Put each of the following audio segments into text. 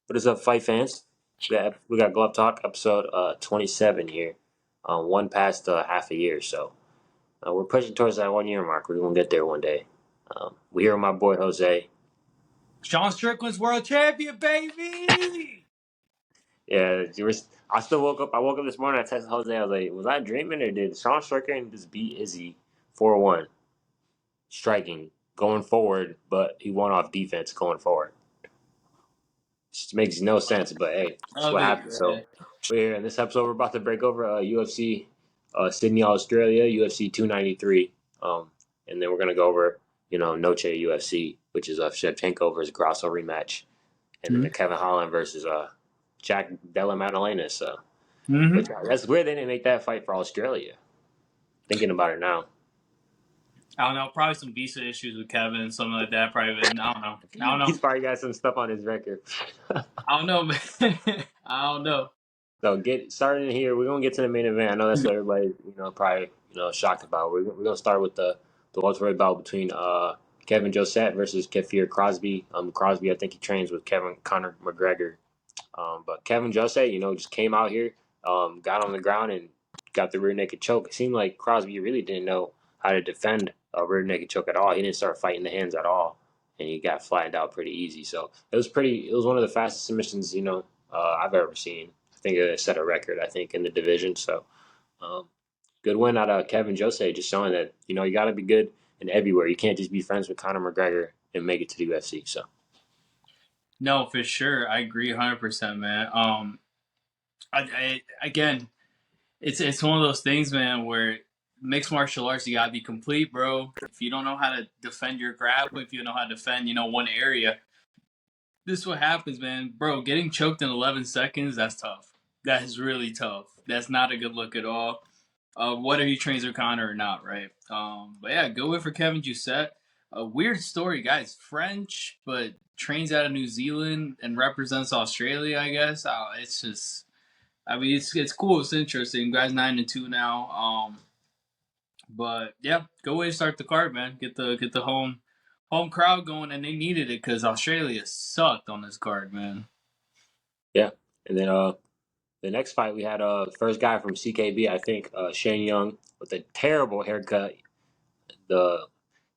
What is up, fight fans? We got Glove Talk episode 27 here. One past half a year, so we're pushing towards that 1 year mark. We're gonna get there one day. We here with my boy Jose. Sean Strickland's world champion, baby. Yeah, I still woke up. I woke up this morning. I texted Jose. I was like, "Was I dreaming, or did Sean Strickland just beat Izzy 4-1, striking going forward, but he won off defense going forward?" Just makes no sense, but hey, that's Love what it, happened. man. So we're here in this episode. We're about to break over UFC Sydney, Australia, UFC 293, and then we're gonna go over Noche UFC, which is Shevchenko versus Grasso rematch, and then the Kevin Holland versus Jack Della Maddalena. So, which that's weird they didn't make that fight for Australia. Thinking about it now, I don't know. Probably some visa issues with Kevin, something like that. Probably been. I don't know. I don't know. he's probably got some stuff on his record. I don't know, man. I don't know. So get started in here. We're gonna get to the main event. I know that's what everybody, probably shocked about. We're gonna start with the welterweight bout between Kevin Josette versus Kefir Crosby. Crosby, I think he trains with Conor McGregor. But Kevin Josette, just came out here, got on the ground and got the rear naked choke. It seemed like Crosby really didn't know how to defend a rear naked choke at all. He didn't start fighting the hands at all, and he got flattened out pretty easy. So it was pretty. It was one of the fastest submissions I've ever seen. I think it set a record. I think in the division. So um, good win out of Kevin Jose, just showing that you got to be good in everywhere. You can't just be friends with Conor McGregor and make it to the UFC. So No, for sure. I agree 100%, man. Again, it's one of those things, man, where mixed martial arts, you gotta be complete, bro. If you don't know how to defend your grapple, if you don't know how to defend, one area, this is what happens, man. Bro, getting choked in 11 seconds, that's tough. That is really tough. That's not a good look at all. Whether he trains with Connor or not, right? But yeah, good win for Kevin Doucette. A weird story, guys. French, but trains out of New Zealand and represents Australia, I guess. It's just, I mean, it's cool. It's interesting. Guys 9-2 now. But yeah, go away, start the card, man. Get the home crowd going, and they needed it because Australia sucked on this card, man. yeah, and then the next fight we had first guy from CKB, I think Shane Young with a terrible haircut. The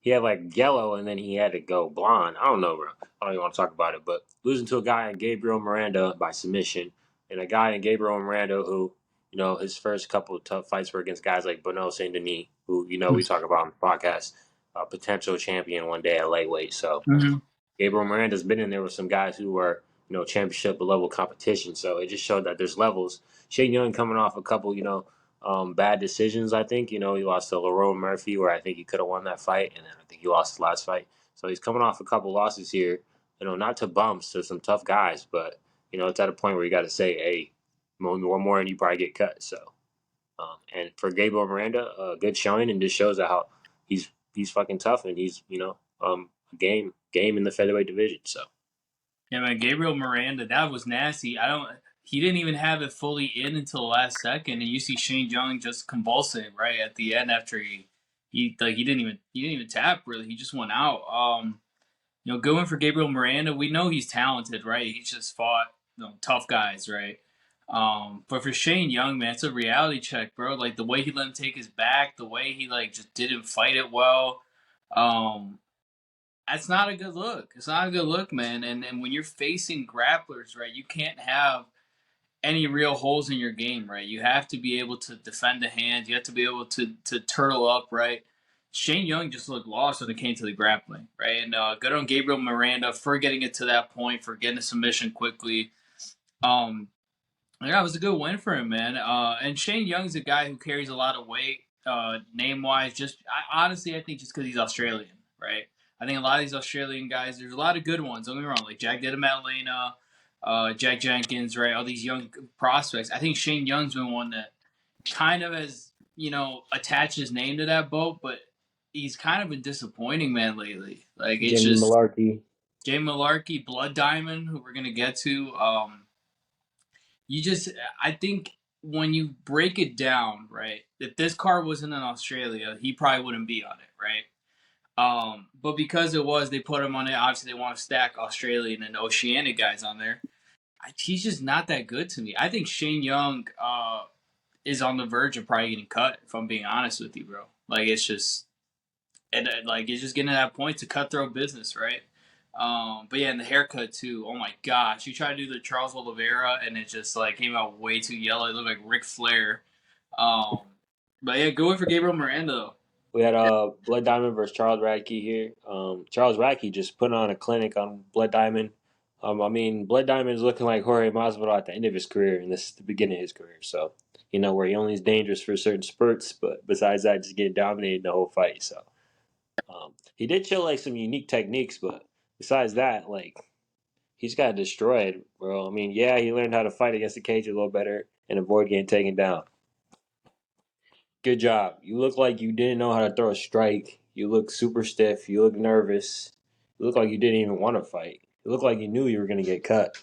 He had like yellow and then he had to go blonde. I don't know, bro. I don't even want to talk about it. But losing to a guy in Gabriel Miranda by submission, and a guy in Gabriel Miranda who, his first couple of tough fights were against guys like Benoit Saint Denis, who we talk about on the podcast, a potential champion one day at lightweight. So Mm-hmm. Gabriel Miranda's been in there with some guys who are, championship level competition. So it just showed that there's levels. Shane Young coming off a couple, bad decisions. I think, he lost to Lerone Murphy, where I think he could have won that fight, and then I think he lost his last fight. So he's coming off a couple losses here. Not to bumps, to some tough guys, but it's at a point where you got to say, hey, one more and you probably get cut. So, and for Gabriel Miranda, good showing, and just shows that how he's fucking tough, and he's game in the featherweight division. So Yeah, man, Gabriel Miranda, that was nasty. He didn't even have it fully in until the last second, and you see Shane Young just convulsing right at the end after he didn't even tap really. He just went out. Going for Gabriel Miranda, we know he's talented, right? He's just fought tough guys, right? But for Shane Young, man, it's a reality check, bro. Like the way he let him take his back, the way he like just didn't fight it well. Um, that's not a good look. It's not a good look, man. And when you're facing grapplers, right, you can't have any real holes in your game, right? You have to be able to defend the hands. You have to be able to turtle up, right? Shane Young just looked lost when it came to the grappling, right? And good on Gabriel Miranda for getting it to that point, for getting a submission quickly. Yeah, it was a good win for him, man. And Shane Young's a guy who carries a lot of weight, name wise. Honestly, I think just because he's Australian, right? I think a lot of these Australian guys, there's a lot of good ones. Don't get me wrong, like Jack Maddalena, Jack Jenkins, right? All these young prospects. I think Shane Young's been one that kind of has, attached his name to that boat, but he's kind of been disappointing, man, lately. Like it's Jimmy just Malarkey. Jay Malarkey, Blood Diamond, who we're gonna get to. I think when you break it down, right, if this car wasn't in Australia, he probably wouldn't be on it, right? But because it was, they put him on it. Obviously, they want to stack Australian and Oceanic guys on there. he's just not that good to me. I think Shane Young is on the verge of probably getting cut. If I'm being honest with you, bro. Like it's just like it's just getting to that point to cutthroat business, right? But yeah, and the haircut too. Oh my gosh, you try to do the Charles Oliveira, and it just like came out way too yellow. It looked like Ric Flair. Um, but yeah, going for Gabriel Miranda though. We had Blood Diamond versus Charles Radke here. Charles Radke just put on a clinic on Blood Diamond. I mean, Blood Diamond is looking like Jorge Masvidal at the end of his career, and this is the beginning of his career. So, where he only is dangerous for certain spurts, but besides that, just getting dominated the whole fight. So, he did show like some unique techniques, but besides that, like he's got destroyed, bro. I mean, yeah, he learned how to fight against the cage a little better and avoid getting taken down. Good job. You look like you didn't know how to throw a strike. You look super stiff. You look nervous. You look like you didn't even want to fight. You look like you knew you were going to get cut.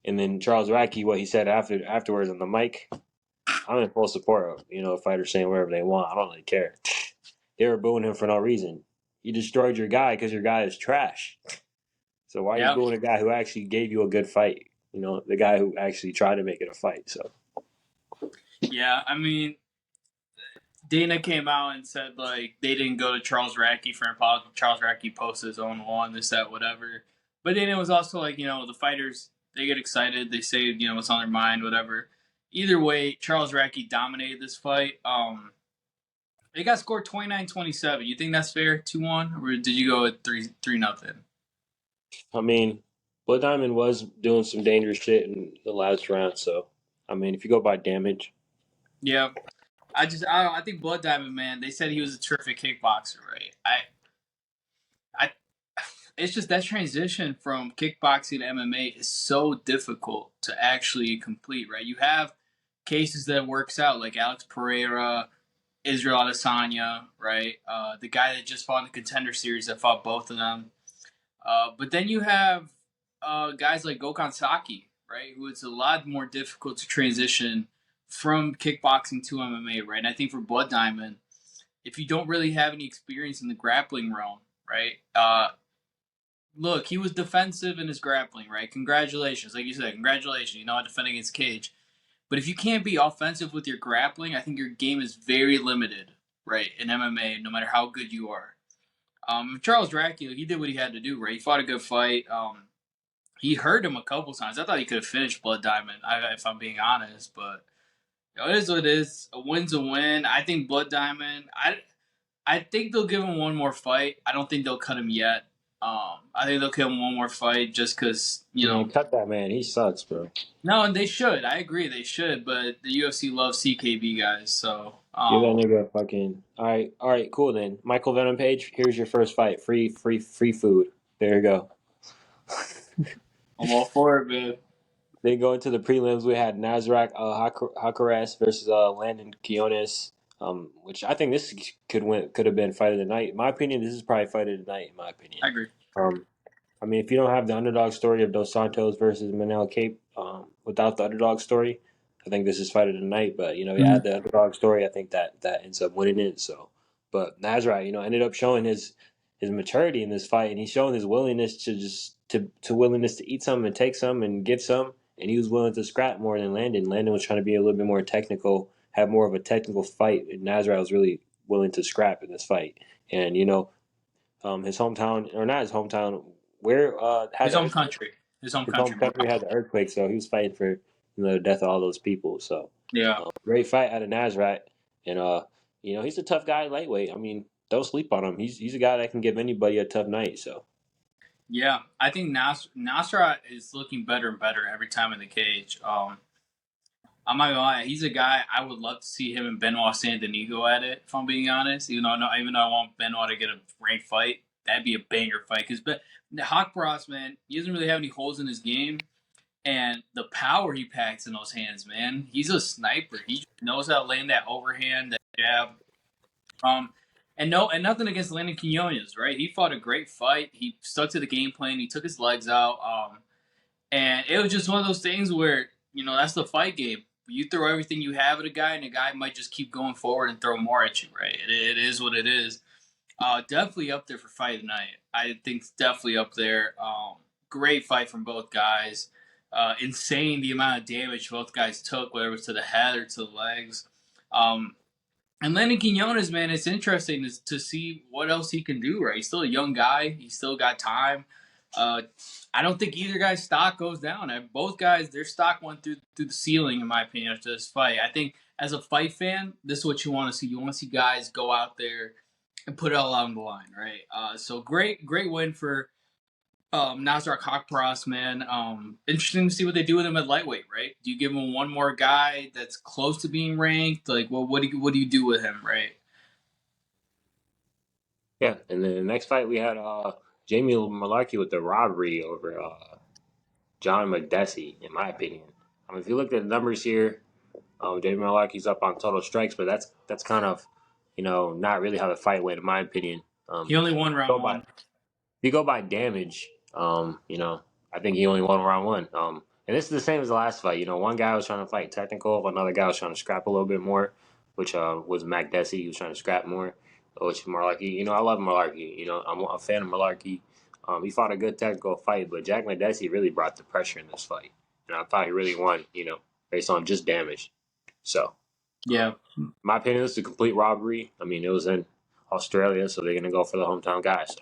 And then Charles Radke, what he said afterwards on the mic, I'm in full support of fighters saying whatever they want. I don't really care. They were booing him for no reason. You destroyed your guy because your guy is trash. So why are you Yeah, booing a guy who actually gave you a good fight? The guy who actually tried to make it a fight. So yeah. I mean, Dana came out and said like they didn't go to Charles Radke for an apology. Charles Radke posted his own one, this, that, whatever. But Dana was also like, the fighters they get excited, they say what's on their mind, whatever. Either way, Charles Radke dominated this fight. It got scored 29-27. You think that's fair, 2-1, or did you go at 3-0? I mean, Blood Diamond was doing some dangerous shit in the last round. So I mean, if you go by damage, Yeah, I think Blood Diamond, man. They said he was a terrific kickboxer, right? I it's just that transition from kickboxing to MMA is so difficult to actually complete, right? You have cases that works out, like Alex Pereira, Israel Adesanya, right? The guy that just fought in the Contender Series that fought both of them. But then you have guys like Gokhan Saki, right? Who it's a lot more difficult to transition from kickboxing to MMA, right? And I think for Blood Diamond, if you don't really have any experience in the grappling realm, right? Look, he was defensive in his grappling, right? Congratulations. Like you said, congratulations. You know how to defend against Cage. But if you can't be offensive with your grappling, I think your game is very limited, right? In MMA, no matter how good you are. Charles Dracula, he did what he had to do, right? He fought a good fight. He hurt him a couple times. I thought he could have finished Blood Diamond, if I'm being honest. But it is what it is. A win's a win. I think Blood Diamond. I think they'll give him one more fight. I don't think they'll cut him yet. I think they'll give him one more fight just because man, cut that man. He sucks, bro. No, and they should. I agree, they should. But the UFC loves CKB guys, so Give that nigga a fucking. All right, cool then. Michael Venom Page, here's your first fight. Free food. There you go. I'm all for it, man. Then going to the prelims, we had Nasrat Hakaras versus Landon Quinones, which I think this could have been fight of the night. In my opinion, this is probably fight of the night. In my opinion, I agree. um, I mean, if you don't have the underdog story of Dos Santos versus Manel Cape, without the underdog story, I think this is fight of the night. But you add the underdog story, I think that ends up winning it. So, but Nasrat, ended up showing his maturity in this fight, and he's showing his willingness to just to willingness to eat some and take some and give some, and he was willing to scrap more than Landon. Landon was trying to be a little bit more technical, have more of a technical fight, and Nasrat was really willing to scrap in this fight. And his hometown, or not his hometown, where had His the home earthquake. country. His home His home country, man. country had the earthquake, so he was fighting for the death of all those people. So Yeah. great fight out of Nasrat, and he's a tough guy, lightweight. I mean, don't sleep on him. He's a guy that can give anybody a tough night. So Yeah. I think Nasrat is looking better and better every time in the cage. I'm not gonna lie, he's a guy I would love to see him and Benoit Sandinigo at it, if I'm being honest. Even though I want Benoit to get a ranked fight, that'd be a banger fight. Because Hawk Bros, man, he doesn't really have any holes in his game. And the power he packs in those hands, man. He's a sniper. He knows how to land that overhand, that jab. Um, and nothing against Landon Quinones, right? He fought a great fight. He stuck to the game plan. He took his legs out. And it was just one of those things where that's the fight game. You throw everything you have at a guy, and the guy might just keep going forward and throw more at you, right? It is what it is. Definitely up there for fight of the night. I think it's definitely up there. Great fight from both guys. Insane the amount of damage both guys took, whether it was to the head or to the legs. Um, and Lennon Quinones, man, it's interesting to see what else he can do. Right, he's still a young guy. He's still got time. Uh, I don't think either guy's stock goes down. Both guys, their stock went through the ceiling, in my opinion, after this fight. I think as a fight fan, this is what you want to see. You want to see guys go out there and put it all out on the line, right? So great win for Nasrat Haqparast, man. Interesting to see what they do with him at lightweight, right? Do you give him one more guy that's close to being ranked? Like, well, what do you do with him, right? Yeah, and then the next fight we had Jamie Malarkey with the robbery over John McDessie, in my opinion. I mean, if you look at the numbers here, Jamie Malarkey's up on total strikes, but that's kind of, not really how the fight went, in my opinion. He only won Go round by one. if you go by damage, I think he only won round one. And this is the same as the last fight. One guy was trying to fight technical, another guy was trying to scrap a little bit more, which was McDessie. He was trying to scrap more, which Malarkey. I love Malarkey. I'm a fan of Malarkey. He fought a good technical fight, but Jack McDessie really brought the pressure in this fight, and I thought he really won. Based on just damage. So, Yeah, my opinion, this is a complete robbery. I mean, it was in Australia, so they're gonna go for the hometown guy. So.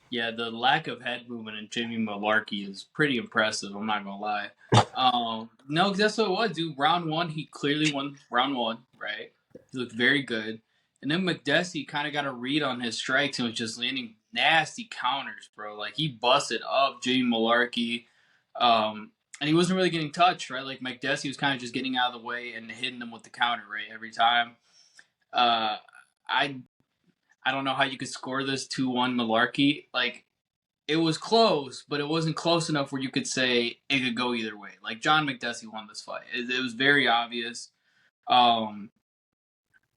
yeah. The lack of head movement in Jamie Malarkey is pretty impressive. I'm not gonna lie. No, that's what it was, dude. Round one, he clearly won round one, right? He looked very good. And then McDessie kind of got a read on his strikes and was just landing nasty counters, bro. Like he busted up Jamie Malarkey. And he wasn't really getting touched, right? Like McDessie was kind of just getting out of the way and hitting him with the counter, right? Every time. Uh, I I don't know how you could score this 2-1 Malarkey. Like it was close, but it wasn't close enough where you could say it could go either way. Like John McDessie won this fight. It was very obvious. Um,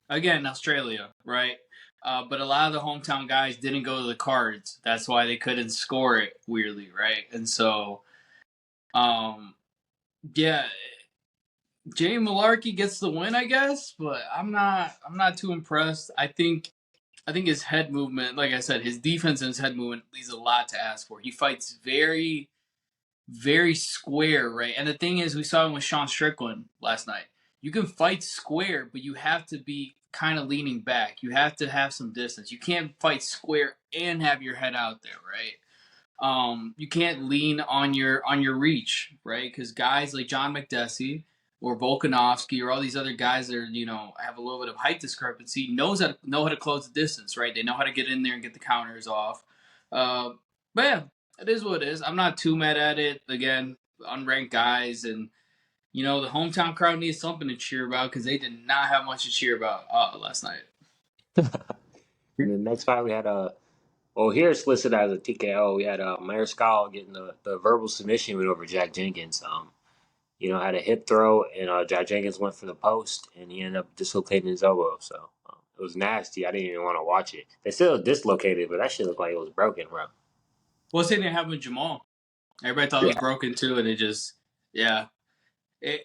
Again, Australia, right? But a lot of the hometown guys didn't go to the cards. That's why they couldn't score it weirdly, right? And so, um, yeah, Jamie Malarkey gets the win, I guess. But I'm not too impressed. I think his head movement, like I said, his defense and his head movement leaves a lot to ask for. He fights very, very square, right? And the thing is, we saw him with Sean Strickland last night. You can fight square, but you have to be kind of leaning back. You have to have some distance. You can't fight square and have your head out there, right? You can't lean on your reach, right? Because guys like John McDessie or Volkanovski or all these other guys that are, have a little bit of height discrepancy know how to close the distance, right? They know how to get in there and get the counters off. Uh, but yeah, it is what it is. I'm not too mad at it. Again, unranked guys and the hometown crowd needs something to cheer about because they did not have much to cheer about last night. And the next fight we had well, here it's listed as a TKO. We had Mariscal getting the verbal submission win over Jack Jenkins. Had a hip throw, and Jack Jenkins went for the post, and he ended up dislocating his elbow. So it was nasty. I didn't even want to watch it. They still dislocated, but that shit looked like it was broken, bro. Well, same thing happened with Jamal. Everybody thought it was Yeah. broken too, and it just, yeah.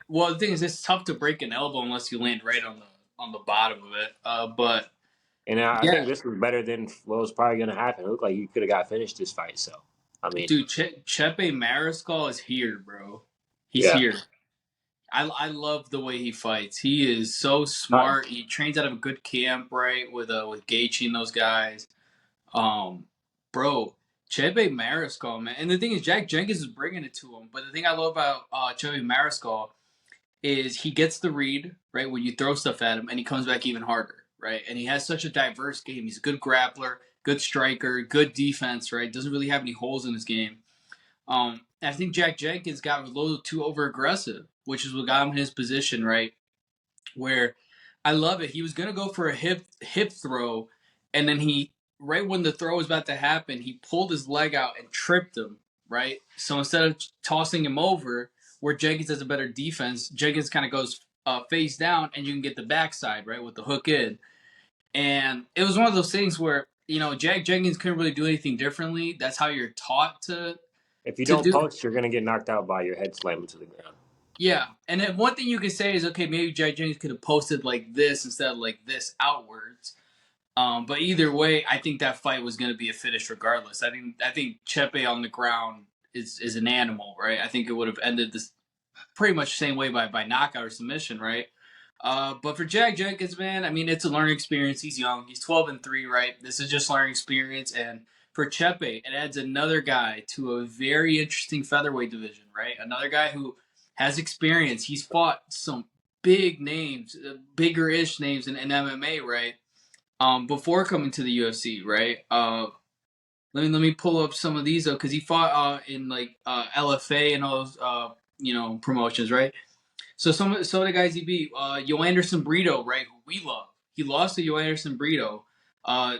Well, the thing is, it's tough to break an elbow unless you land right on the bottom of it. But And I think yeah, this was better than what was probably going to happen. It looked like you could have got finished this fight. So, I mean, dude, Chepe Mariscal is here, bro. He's yeah. here. I love the way he fights. He is so Uh, smart. He trains out of a good camp, right? With Gaethje and those guys. Um, Bro, Chepe Mariscal, man. And the thing is, Jack Jenkins is bringing it to him. But the thing I love about Chepe Mariscal is he gets the read, right, when you throw stuff at him, and he comes back even harder, right? And he has such a diverse game. He's a good grappler, good striker, good defense, right? Doesn't really have any holes in his game. I think Jack Jenkins got a little too over aggressive, which is what got him in his position, right? Where I love it. He was gonna go for a hip throw, and then he right when the throw was about to happen, he pulled his leg out and tripped him. Right. So instead of tossing him over, where Jenkins has a better defense, Jenkins kind of goes face down, and you can get the backside right with the hook in. And it was one of those things where Jack Jenkins couldn't really do anything differently. That's how you're taught to if you to don't do. post, you're going to get knocked out by your head slamming to the ground. Yeah, and then one thing you could say is, okay, maybe Jack Jenkins could have posted like this instead of like this outwards. But either way, I think that fight was going to be a finish regardless. I think Chepe on the ground is an animal, right? I think it would have ended this pretty much the same way by knockout or submission, right? But for Jack Jenkins, man, I mean, it's a learning experience. He's young. He's 12-3, right? This is just learning experience. And for Chepe, it adds another guy to a very interesting featherweight division, right? Another guy who has experience. He's fought some big names, bigger-ish names in MMA, right? Before coming to the UFC, right? Let me pull up some of these though, because he fought in like LFA and all those promotions, right? So some of the guys he beat, Yoanderson Brito, right, who we love. He lost to Yoanderson Brito,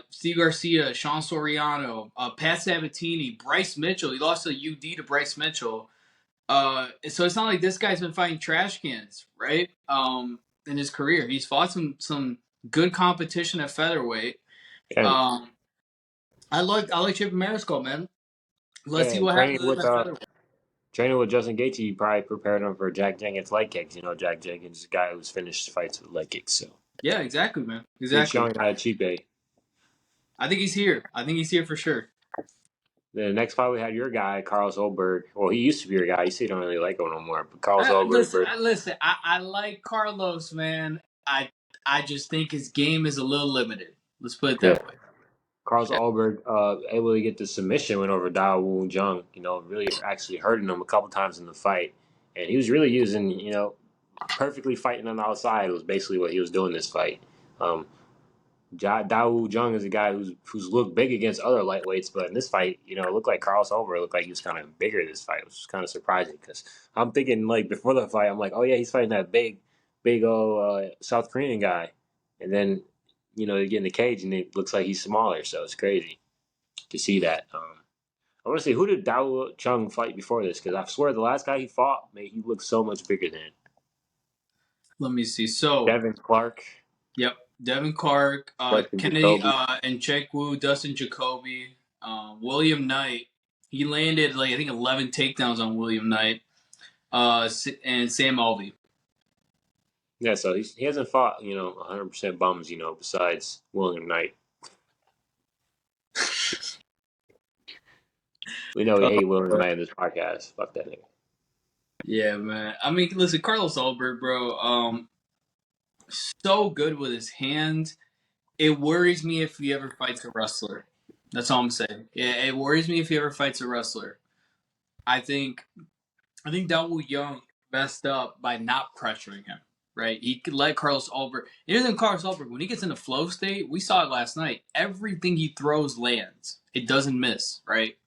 Steve Garcia, Sean Soriano, Pat Sabatini, Bryce Mitchell. He lost to UD to Bryce Mitchell. So it's not like this guy's been fighting trash cans, right? In his career, he's fought some good competition at featherweight. And Um, I like Chip Mariscal, man. Let's see yeah, what happens with him at featherweight. training with Justin Gaethje, he probably prepared him for Jack Jenkins leg kicks. You know, Jack Jenkins is a guy who's finished fights with leg kicks. So Yeah, exactly, man. good Exactly. showing out of Chipe. I think he's here. I think he's here for sure. The next fight we had your guy, Carlos Olberg. Well, he used to be your guy. You see, you don't really like him no more. But Carlos Olberg, Listen. I like Carlos, man. I just think his game is a little limited. Let's put it yeah, that way. Carlos Yeah. Olberg able to get the submission win over Dao Wu Jung. You know, really actually hurting him a couple times in the fight, and he was really using perfectly fighting on the outside was basically what he was doing this fight. Um, Dao Jung is a guy who's looked big against other lightweights, but in this fight, it looked like Carlos Over looked like he was kind of bigger this fight, which was kind of surprising because I'm thinking like before the fight, I'm like, oh yeah, he's fighting that big old South Korean guy, and then they get in the cage and it looks like he's smaller, so it's crazy to see that. I want to see who did Dao Chung fight before this because I swear the last guy he fought, man, he looked so much bigger than Let me see. So, Devin Clark, yep, Devin Clark, Dustin Kennedy, Jacoby. and Wu, Dustin Jacoby, William Knight. He landed like I think 11 takedowns on William Knight, and Sam Alvey. Yeah, so he hasn't fought, 100% bums, besides William Knight. We know we hate William Knight in this podcast. Fuck that nigga. Yeah, man. I mean, listen, Carlos Ulberg, bro. So good with his hands. It worries me if he ever fights a wrestler. That's all I'm saying. Yeah, it worries me if he ever fights a wrestler. I think Dawu Young messed up by not pressuring him. Right? He could let Carlos Ulberg. Even Carlos Ulberg, when he gets in a flow state, we saw it last night. Everything he throws lands. It doesn't miss. Right?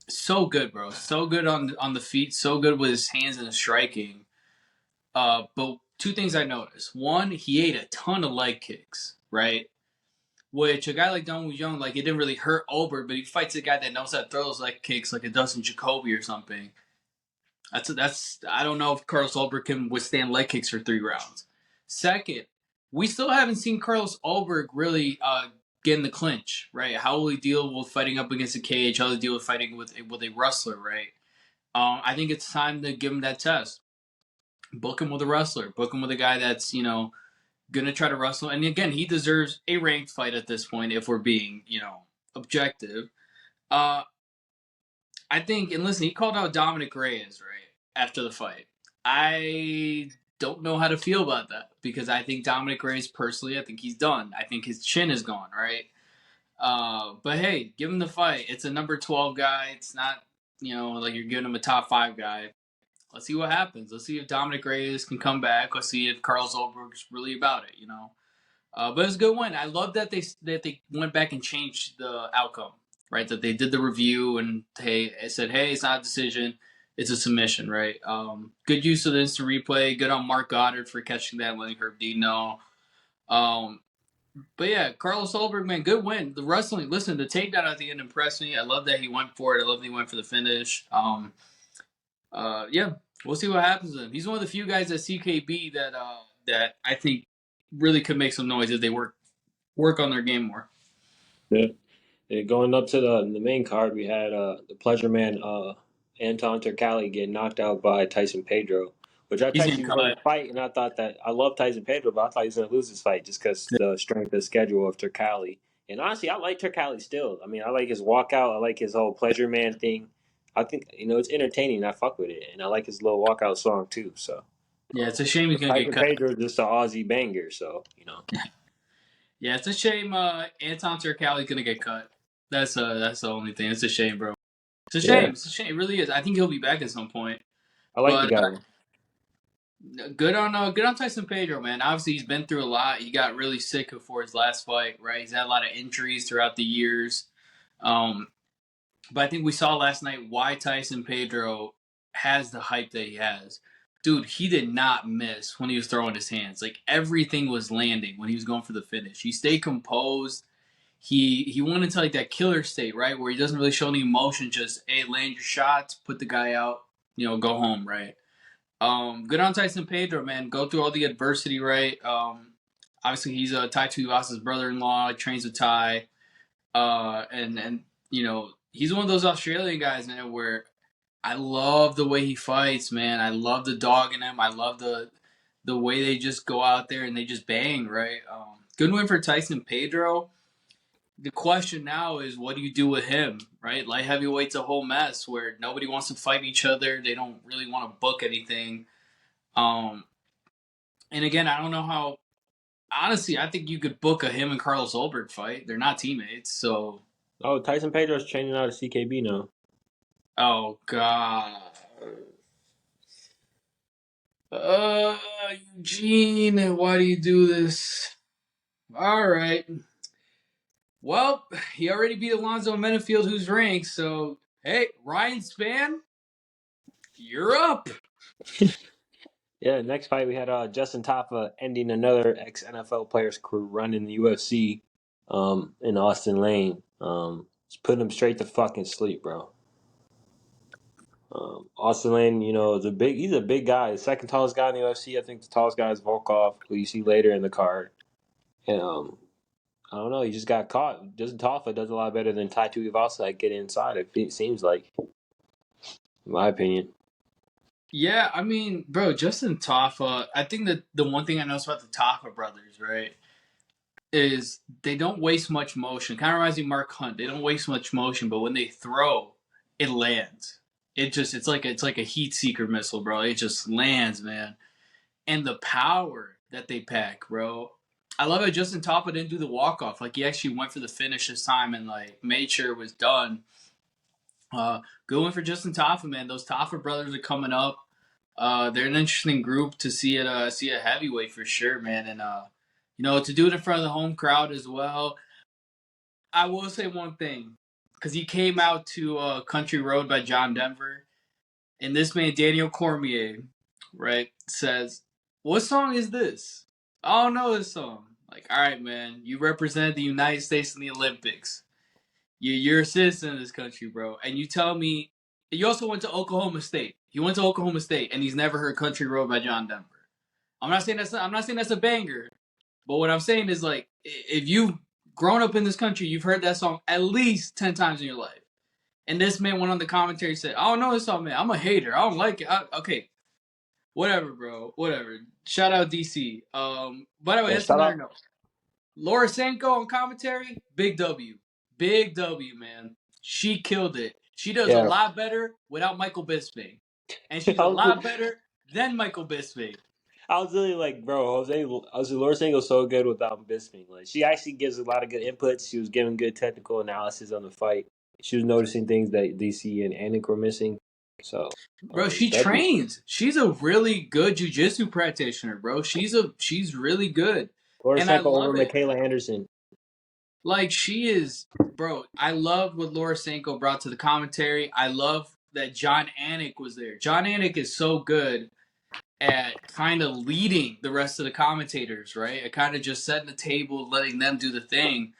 So good, bro. So good on the feet. So good with his hands and his striking. But two things I noticed. One, he ate a ton of leg kicks, right? Which a guy like Dong Woo Young, like it didn't really hurt Ober, but he fights a guy that knows how to throw those leg kicks like a Dustin Jacoby or something. That's I don't know if Carlos Ulberg can withstand leg kicks for 3 rounds. Second, we still haven't seen Carlos Ulberg really get in the clinch, right? How will he deal with fighting up against a cage? How will he deal with fighting with a wrestler, right? I think it's time to give him that test. Book him with a wrestler. Book him with a guy that's gonna try to wrestle. And again, he deserves a ranked fight at this point if we're being objective. Uh, I think, and listen, he called out Dominic Reyes right after the fight. I don't know how to feel about that because I think Dominic Reyes personally, I think he's done. I think his chin is gone, right? But hey, give him the fight. It's a number 12 guy. It's not like you're giving him a top 5 guy. Let's see what happens. Let's see if Dominic Reyes can come back. Let's see if Carlos Ulberg's really about it. But it's a good win. I love that they went back and changed the outcome, right? That they did the review and it said, hey, it's not a decision, it's a submission, right? Good use of the instant replay. Good on Mark Goddard for catching that, letting Herb Dean know. But yeah, Carlos Ulberg, man, good win. The wrestling, listen, the takedown at the end impressed me. I love that he went for it. I love that he went for the finish. Yeah, we'll see what happens to him. He's one of the few guys at CKB that I think really could make some noise if they work on their game more. Yeah. Going up to the main card, we had the pleasure man Anton Turcali get knocked out by Tyson Pedro, which I He's thought he getting was going cut. to fight, and I thought that I love Tyson Pedro, but I thought he was going to lose this fight just because the strength of schedule of Turcali. And honestly, I like Turkali still. I mean, I like his walkout. I like his whole pleasure man thing. I think it's entertaining. I fuck with it, and I like his little walkout song too. So, Yeah, it's a shame he's gonna get Tyson cut. Pedro is just an Aussie banger. So Yeah, it's a shame. Anton Turcali's gonna get cut. That's the only thing. It's a shame, bro. It's a yeah, shame. It's a shame. It really is. I think he'll be back at some point. I like the But guy. good on Tyson Pedro, man. Obviously, he's been through a lot. He got really sick before his last fight, right? He's had a lot of injuries throughout the years. Um, but I think we saw last night why Tyson Pedro has the hype that he has. Dude, he did not miss when he was throwing his hands. Like everything was landing when he was going for the finish. He stayed composed. He went into like that killer state, right, where he doesn't really show any emotion. Just hey, land your shots, put the guy out, go home, right. Good on Tyson Pedro, man. Go through all the adversity, right? Obviously he's Tai Tuivasa's brother-in-law. Trains with Ty, and he's one of those Australian guys, man, where I love the way he fights, man. I love the dog in him. I love the way they just go out there and they just bang, right? Good win for Tyson Pedro. The question now is, what do you do with him, right? Light heavyweight's a whole mess where nobody wants to fight each other. They don't really want to book anything. Um, and again, I don't know how. Honestly, I think you could book a him and Carlos Ulberg fight. They're not teammates, so. Oh, Tyson Pedro's training out of CKB now. Oh God. Eugene, why do you do this? All right. Well, he already beat Alonzo Menafield, who's ranked. So, hey, Ryan Spann, you're up. Yeah, next fight we had Justin Tafa ending another ex NFL player's career run in the UFC, in Austin Lane. Just putting him straight to fucking sleep, bro. Austin Lane, he's a big guy, the second tallest guy in the UFC. I think the tallest guy is Volkov, who you see later in the card. And I don't know, he just got caught. Justin Tafa does a lot better than Tai Tuivasa at getting inside. It seems like, in my opinion. Yeah, I mean, bro, Justin Taffa. I think that the one thing I noticed about the Taffa brothers, right, is they don't waste much motion. Kind of reminds me of Mark Hunt. They don't waste much motion, but when they throw, it lands. It's like a heat seeker missile, bro. It just lands, man. And the power that they pack, bro. I love how Justin Taffa didn't do the walk off. Like he actually went for the finish this time and like made sure it was done. Good one for Justin Taffa, man. Those Taffa brothers are coming up. They're an interesting group to see a heavyweight for sure, man. And to do it in front of the home crowd as well. I will say one thing, because he came out to Country Road by John Denver, and this man Daniel Cormier, right, says, "What song is this? I don't know this song." Like, all right, man, you represent the United States in the Olympics. You're a citizen of this country, bro. And you tell me you also went to Oklahoma State. He went to Oklahoma State, and he's never heard "Country Road" by John Denver. I'm not saying that's a banger, but what I'm saying is like if you've grown up in this country, you've heard that song at least 10 times in your life. And this man went on the commentary and said, "I don't know this song, man. I'm a hater. I don't like it." Okay, whatever, bro. Whatever. Shout out DC. By the way, Yeah, that's shout another out. note. Laura Senko on commentary, big W. Big W, man. She killed it. She does a Yeah, lot better without Michael Bisping. And she's I a was, lot better than Michael Bisping. I was really like, bro, Jose Lorsengo was so good without Bisping. Like, she actually gives a lot of good inputs. She was giving good technical analysis on the fight. She was noticing things that DC and Anik were missing. So, Bro, she definitely. trains. She's a really good jujitsu practitioner, bro. She's really good. And I Lorsenko over love it. Michaela Anderson. Like she is, bro. I love what Laura Sanko brought to the commentary. I love that John Anik was there. John Anik is so good at kind of leading the rest of the commentators, right? At kind of just setting the table, letting them do the thing.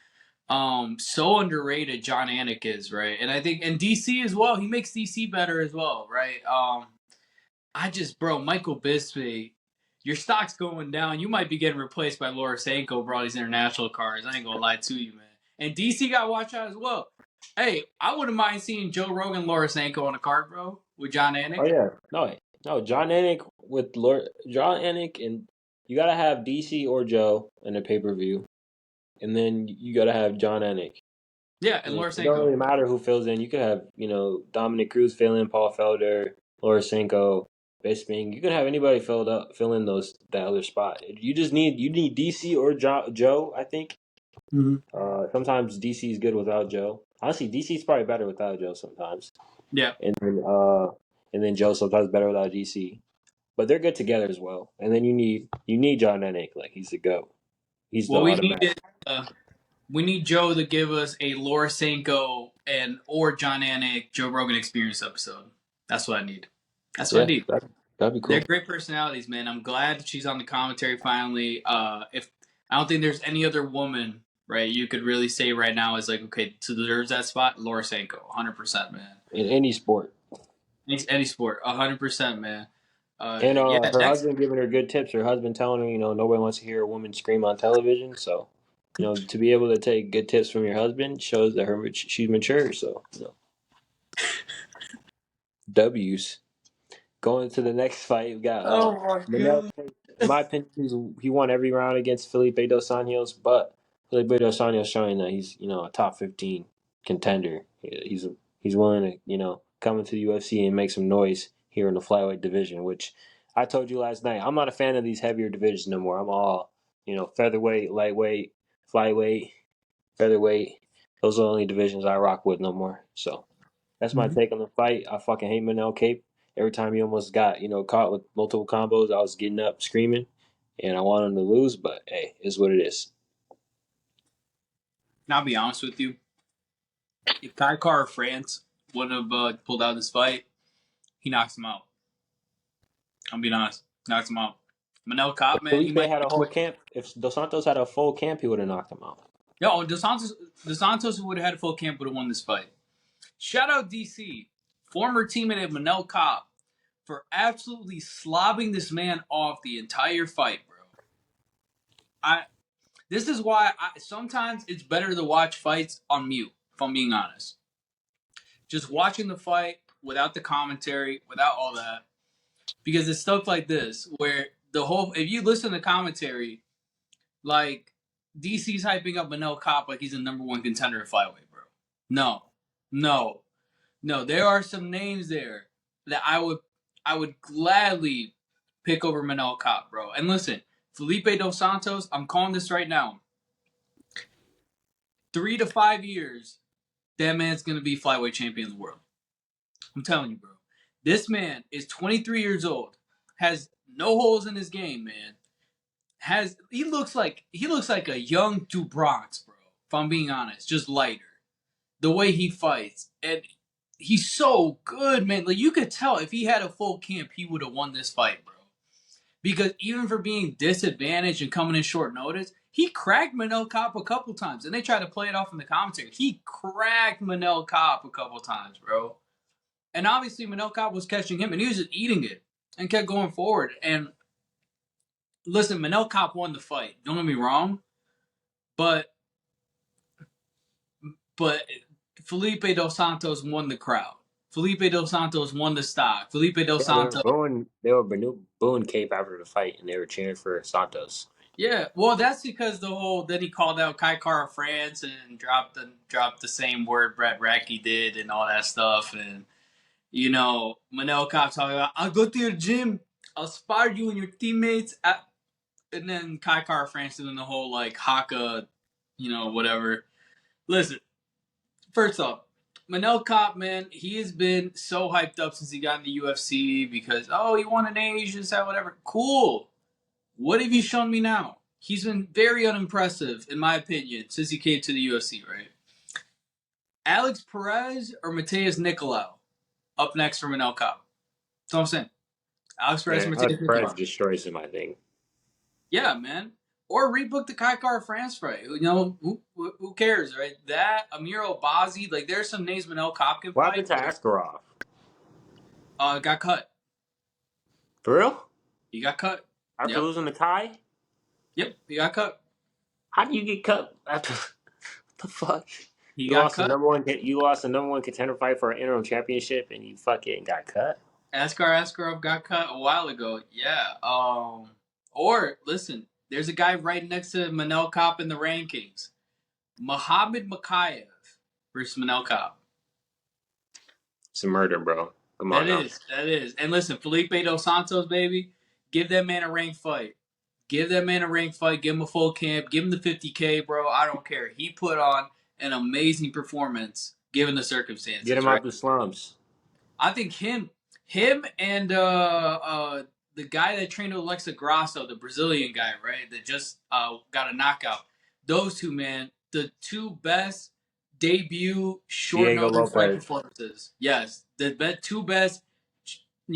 So underrated John Anik is, right? And I think and DC as well. He makes DC better as well, right? Bro, Michael Bisping, your stock's going down. You might be getting replaced by Laura Sanko for all these international cards. I ain't gonna lie to you, man. And DC got to watch out as well. Hey, I wouldn't mind seeing Joe Rogan, Laura Sanko on a card, bro, with John Oh Anik. yeah, no, John Anik, and you gotta have DC or Joe in a pay per view. and then you got to have John Anik. Yeah, I and mean, it don't Lorosenko. really matter who fills in. You could have, Dominic Cruz fill in, Paul Felder, Lorisenko, Bisping. You could have anybody fill in that other spot. You need DC or Joe. I think. Mm-hmm. Sometimes DC is good without Joe. Honestly, DC is probably better without Joe sometimes, Yeah. and then Joe sometimes better without DC. But they're good together as well. And then you need John Anik, like he's the go. He's the Well, automatic. we need Joe to give us a Lorosenko and or John Anik Joe Rogan Experience episode. That's what I need. That's what I Yeah, need. that'd be They're cool. great personalities, man. I'm glad she's on the commentary finally. If I don't think there's any other woman, right, you could really say right now is like, okay, so there's that spot, Lorosenko, 100%, man. In any sport. Any sport, 100%, man. And Yeah, her next. husband giving her good tips. Her husband telling her, nobody wants to hear a woman scream on television. So, to be able to take good tips from your husband shows that she's mature. So, W's. Going to the next fight, we got Oh my Manel. god. In my opinion, he won every round against Felipe dos Anjos, but Felipe dos Anjos showing that he's a top 15 contender. He's willing to come into the UFC and make some noise here in the flyweight division. Which I told you last night, I'm not a fan of these heavier divisions no more. I'm all featherweight, lightweight, flyweight, featherweight. Those are the only divisions I rock with no more. So. That's my Mhm. take on the fight. I fucking hate Manel Cape. Every time he almost got, caught with multiple combos, I was getting up screaming, and I want him to lose, but hey, it's what it is. And I'll be honest with you. If Kai Car France wouldn't have pulled out this fight, he knocks him out. I'm being honest. Knocks him out. Manel If Cop, man, he Felipe might had a be whole camp, if Dos Santos had a full camp, he would have knocked him out. no, DeSantos would have had a full camp would have won this fight. Shout out DC, former teammate of Manel Cop, for absolutely slobbing this man off the entire fight, bro. I This is why sometimes it's better to watch fights on mute, if I'm being honest. Just watching the fight without the commentary, without all that. Because it's stuff like this where if you listen to commentary, like DC's hyping up Manel Cop like he's a number one contender at flyweight, bro. No, no, no. There are some names there that I would gladly pick over Manel Cop, bro. And listen, Felipe dos Santos, I'm calling this right now. 3 to 5 years, that man's gonna be flyweight champion of the world. I'm telling you, bro. This man is 23 years old, has no holes in his game, man. He looks like a young Dubronx, bro. If I'm being honest, just lighter. The way he fights, and he's so good, man. Like you could tell if he had a full camp, he would have won this fight, bro. Because even for being disadvantaged and coming in short notice, he cracked Manel Cop a couple times, and they tried to play it off in the commentary. He cracked Manel Cop a couple times, bro. And obviously, Manel Cop was catching him, and he was just eating it and kept going forward. And listen, Manel Cop won the fight. Don't get me wrong, but but Felipe dos Santos won the crowd. Felipe dos Santos won the stock. Felipe dos Yeah, they were Santos. booing Cape after the fight, and they were cheering for Santos. Yeah, well, that's because then he called out Kai Kara France and dropped the same word Brett Racky did and all that stuff, and Manel Cop talking about I'll go to your gym, I'll spar you and your teammates, and then Kai Kara France doing the whole like Haka, whatever. Listen, first off, Manel Cop, man, he has been so hyped up since he got in the UFC because he won an Asian, whatever. Cool. What have you shown me now? He's been very unimpressive, in my opinion, since he came to the UFC, right? Alex Perez or Mateus Nicolau up next for Manel Cop. That's all I'm saying. Alex Perez or Man, Alex Mateus Perez Nicolau. destroys him, I think. Yeah, man. Or rebook the Kaikar France fight. Who cares, right? That, Amir Obazi, like there's some names Manel Cop can What happened fight, to but Askarov? got cut. For real? He got cut. After Yep. losing to Kai? Yep. He got cut. How do you get cut after? What the fuck? He You got lost the cut. number one. You lost the number one contender fight for an interim championship, and you fucking got cut. Askarov got cut a while ago. Yeah. Or listen. There's a guy right next to Manel Kopp in the rankings. Muhammad Makayev versus Manel Kopp. It's a murder, bro. Come on That now. is, that is. And listen, Felipe Dos Santos, baby, give that man a ranked fight. Give that man a ranked fight. Give him a full camp. Give him the 50K, bro. I don't care. He put on an amazing performance given the Get circumstances, him right? out the slums. I think him and the guy that trained with Alexa Grasso, the Brazilian guy, right, that just got a knockout. Those two, man, the two best debut short Diego notice fight Lopez. performances. Yes, the two best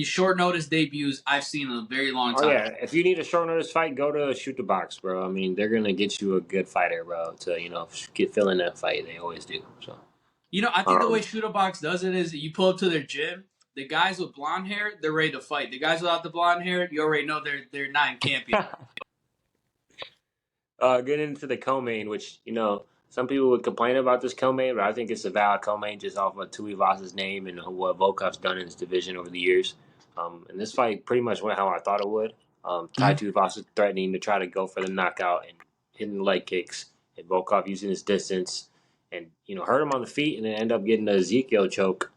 short notice debuts I've seen in a very long Oh time. yeah, if you need a short notice fight, go to Shoot the Box, bro. I mean, they're gonna get you a good fighter, bro, to get fill in that fight. They always do. So, I think the way um, Shooter Box does it is you pull up to their gym. The guys with blonde hair, they're ready to fight. The guys without the blonde hair, you already know they're not in camp yet. getting into the co-main, which some people would complain about this co-main, but I think it's a valid co-main just off of Tuivasa's name and what Volkov's done in his division over the years. And this fight pretty much went how I thought it would. Tai Mhm. Tuivasa threatening to try to go for the knockout and hitting leg kicks, and Volkov using his distance and hurt him on the feet, and then end up getting the Ezekiel choke,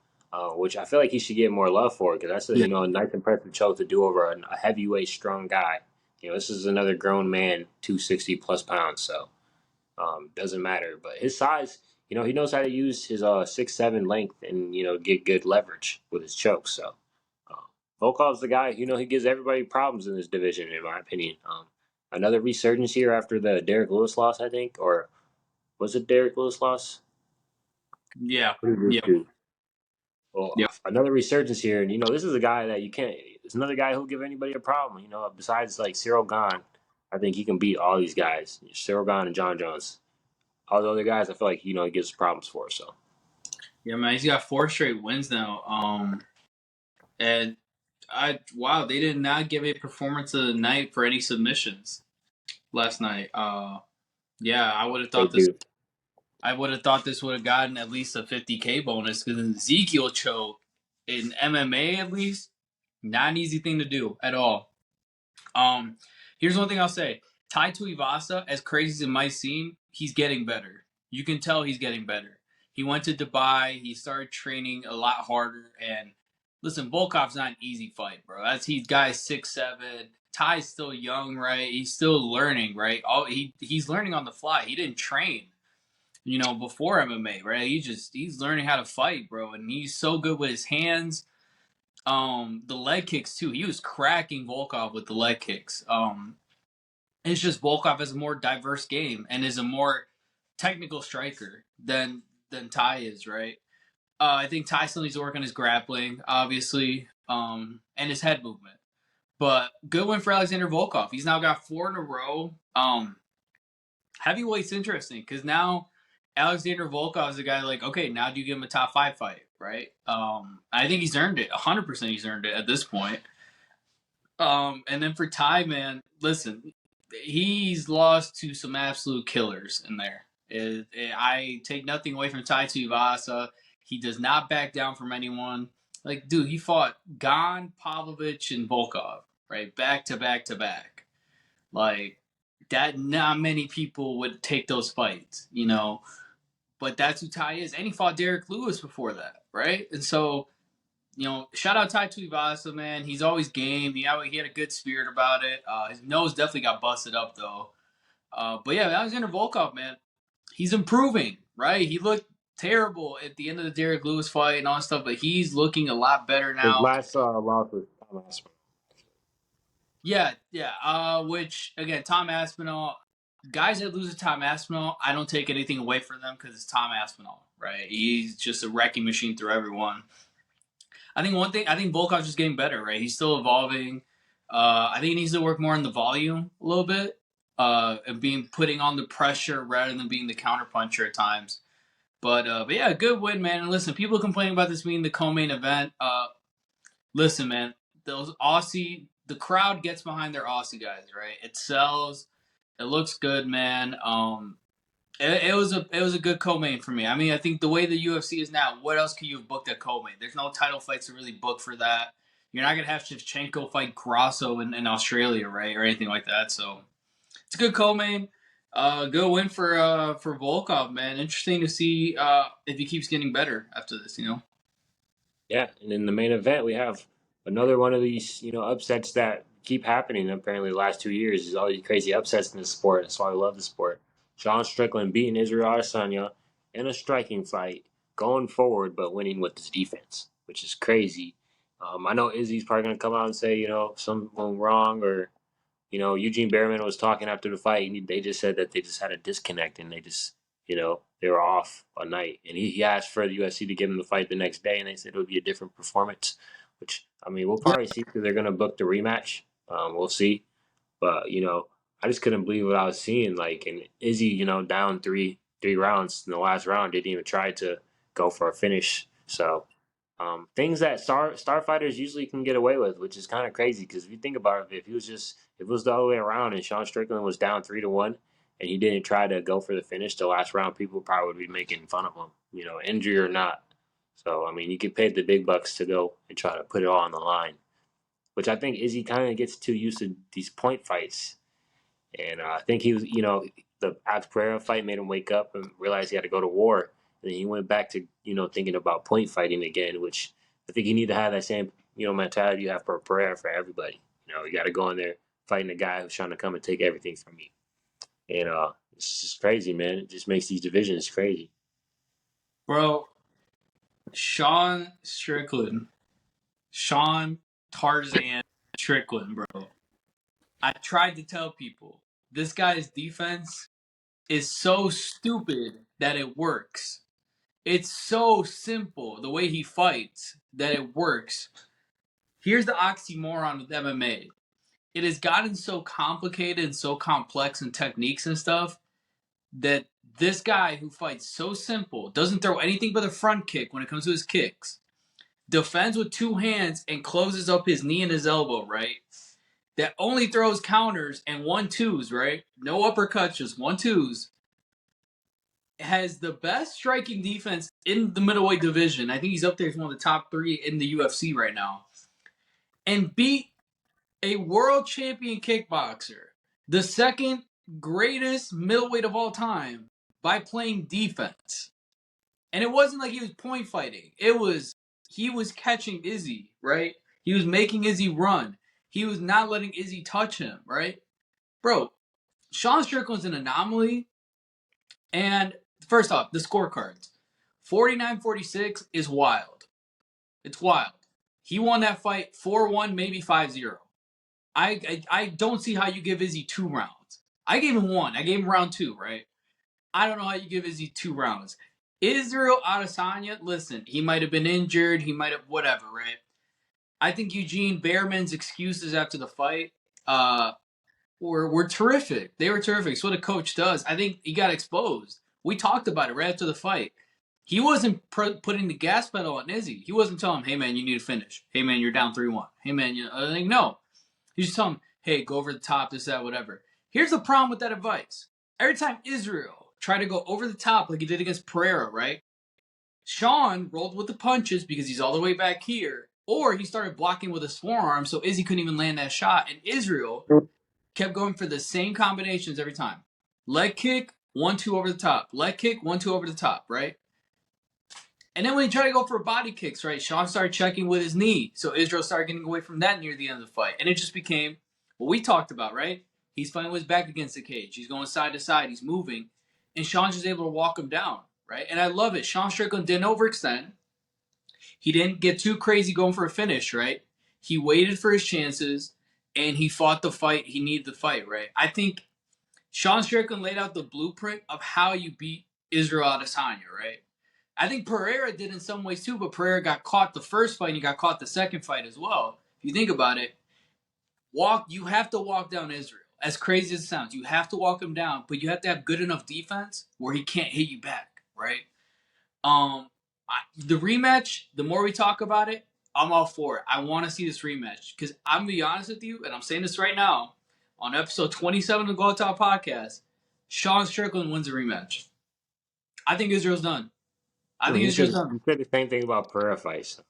which I feel like he should get more love for because that's Yeah. a nice impressive choke to do over a heavyweight strong guy. This is another grown man, 260 plus pounds, so doesn't matter. But his size, he knows how to use his 6'7" length and get good leverage with his chokes. So uh, Volkov's the guy. He gives everybody problems in this division, in my opinion. Another resurgence here after the Derek Lewis loss, I think, or was it Derek Lewis loss? Yeah. Who did this Yeah. dude? Well, Yeah. another resurgence here, and this is a guy that you can't. It's another guy who'll give anybody a problem. Besides like Cyril Gahn, I think he can beat all these guys, Cyril Gahn and John Jones. All the other guys, I feel like he gives problems for. So Yeah, man. He's got 4 straight wins now. And wow, they did not give a performance of the night for any submissions last night. Yeah, I would have they thought this. do. I would have thought this would have gotten at least a 50K bonus because Ezekiel choke in MMA at least not an easy thing to do at all. Um, Here's one thing I'll say: Tai Tuivasa, as crazy as it might seem, he's getting better. You can tell he's getting better. He went to Dubai. He started training a lot harder. And listen, Volkov's not an easy fight, bro. He's guy's 6'7". Ty's still young, right? He's still learning, right? He's learning on the fly. He didn't train, before MMA, right? He's learning how to fight, bro. And he's so good with his hands. The leg kicks too. He was cracking Volkov with the leg kicks. It's just Volkov has a more diverse game and is a more technical striker than Ty is, right? I think Ty still needs to work on his grappling, obviously, and his head movement. But good win for Alexander Volkov. He's now got 4 in a row. Heavyweight's interesting because now Alexander Volkov is a guy like, okay, now do you give him a top 5 fight, right? I think he's earned it. 100% he's earned it at this point. And then for Ty, man, listen, he's lost to some absolute killers in there. I take nothing away from Tai Tuivasa. He does not back down from anyone. Like, dude, he fought Gon, Pavlovich, and Volkov, right? Back to back to back. Like, that, not many people would take those fights, But that's who Ty is. And he fought Derek Lewis before that, right? And so, shout out Tai Tuivasa, man. He's always game. He had a good spirit about it. His nose definitely got busted up, though. But yeah, Alexander Volkov, man, he's improving, right? He looked terrible at the end of the Derek Lewis fight and all that stuff, but he's looking a lot better His now. last loss was Tom Aspinall. Yeah, yeah. Which, again, Tom Aspinall, guys that lose to Tom Aspinall, I don't take anything away from them because it's Tom Aspinall, right? He's just a wrecking machine through everyone. I think Volkov's just getting better, right? He's still evolving. I think he needs to work more on the volume a little bit, and putting on the pressure rather than being the counterpuncher at times. But yeah, good win, man. And listen, people complaining about this being the co-main event. Listen, man, the crowd gets behind their Aussie guys, right? It sells. It looks good, man. It was a good co-main for me. I mean, I think the way the UFC is now, what else can you have booked at co-main? There's no title fights to really book for that. You're not gonna have Shevchenko fight Grasso in Australia, right, or anything like that. So It's a good co-main. Good win for Volkov, man. Interesting to see if he keeps getting better after this. Yeah, and in the main event, we have another one of these, upsets that keep happening. Apparently, the last 2 years is all these crazy upsets in the sport. That's why we love the sport. Sean Strickland beating Israel Adesanya in a striking fight, going forward, but winning with his defense, which is crazy. I know Izzy's probably gonna come out and say, something went wrong, or Eugene Behrman was talking after the fight, and they just said that they just had a disconnect, and they just, they were off a night. And he asked for the UFC to give him the fight the next day, and they said it would be a different performance. Which I mean, we'll Yeah, probably see if they're gonna book the rematch. We'll see, but I just couldn't believe what I was seeing. Like, and Izzy, down three rounds in the last round, didn't even try to go for a finish. So things that star fighters usually can get away with, which is kind of crazy because if you think about it, if it was the other way around and Sean Strickland was down 3-1 and he didn't try to go for the finish the last round, people probably would be making fun of him, injury or not. So I mean, you get paid the big bucks to go and try to put it all on the line, which I think Izzy kind of gets too used to these point fights. And I think he was, the Alex Pereira fight made him wake up and realize he had to go to war. And then he went back to, thinking about point fighting again, which I think you need to have that same, mentality you have for Pereira for everybody. You got to go in there fighting a guy who's trying to come and take everything from you. And it's just crazy, man. It just makes these divisions crazy. bro. Sean Strickland, Sean Tarzan Strickland, bro. I tried to tell people this guy's defense is so stupid that it works. It's so simple the way he fights that it works. Here's the oxymoron with MMA. It has gotten so complicated and so complex in techniques and stuff that this guy who fights so simple doesn't throw anything but a front kick when it comes to his kicks, defends with two hands and closes up his knee and his elbow, right? That only throws counters and 1-2s, right? No uppercuts, just 1-2s. Has the best striking defense in the middleweight division. I think he's up there as one of the top three in the UFC right now. And beat a world champion kickboxer, the second greatest middleweight of all time, by playing defense. And it wasn't like he was point fighting. It was he was catching Izzy, right? He was making Izzy run. He was not letting Izzy touch him, right? Bro, Sean Strickland's an anomaly. And first off, the scorecards. 49-46 is wild. It's wild. He won that fight 4-1, maybe 5-0. I don't see how you give Izzy 2 rounds. I gave him one. I gave him round 2, right? I don't know how you give Izzy 2 rounds. Israel Adesanya, listen, he might have been injured. He might have whatever, right? I think Eugene Behrman's excuses after the fight were terrific. They were terrific. It's what a coach does. I think he got exposed. We talked about it right after the fight. He wasn't putting the gas pedal on Izzy. He wasn't telling him, hey, man, you need to finish. Hey, man, you're down 3-1. Hey, man, no. He's just telling him, hey, go over the top, this, that, whatever. Here's the problem with that advice. Every time Israel tried to go over the top like he did against Pereira, right? Sean rolled with the punches because he's all the way back here, or he started blocking with his forearm so Izzy couldn't even land that shot. And Israel kept going for the same combinations every time. Leg kick, 1-2 over the top. Leg kick, 1-2 over the top, right? And then when he tried to go for body kicks, right, Sean started checking with his knee. So Israel started getting away from that near the end of the fight. And it just became what we talked about, right? He's fighting with his back against the cage. He's going side to side. He's moving. And Sean's just able to walk him down, right? And I love it. Sean Strickland didn't overextend. He didn't get too crazy going for a finish, right? He waited for his chances and he fought the fight. He needed the fight, right? I think Sean Strickland laid out the blueprint of how you beat Israel Adesanya, right? I think Pereira did in some ways too, but Pereira got caught the first fight and he got caught the second fight as well. If you think about it, you have to walk down Israel. As crazy as it sounds, you have to walk him down, but you have to have good enough defense where he can't hit you back, right? The rematch, the more we talk about it, I'm all for it. I want to see this rematch because I'm going to be honest with you, and I'm saying this right now on episode 27 of the Go Top Podcast, Sean Strickland wins the rematch. I think Israel's done. I think You Israel's said done. you said the same thing about Pereira fights.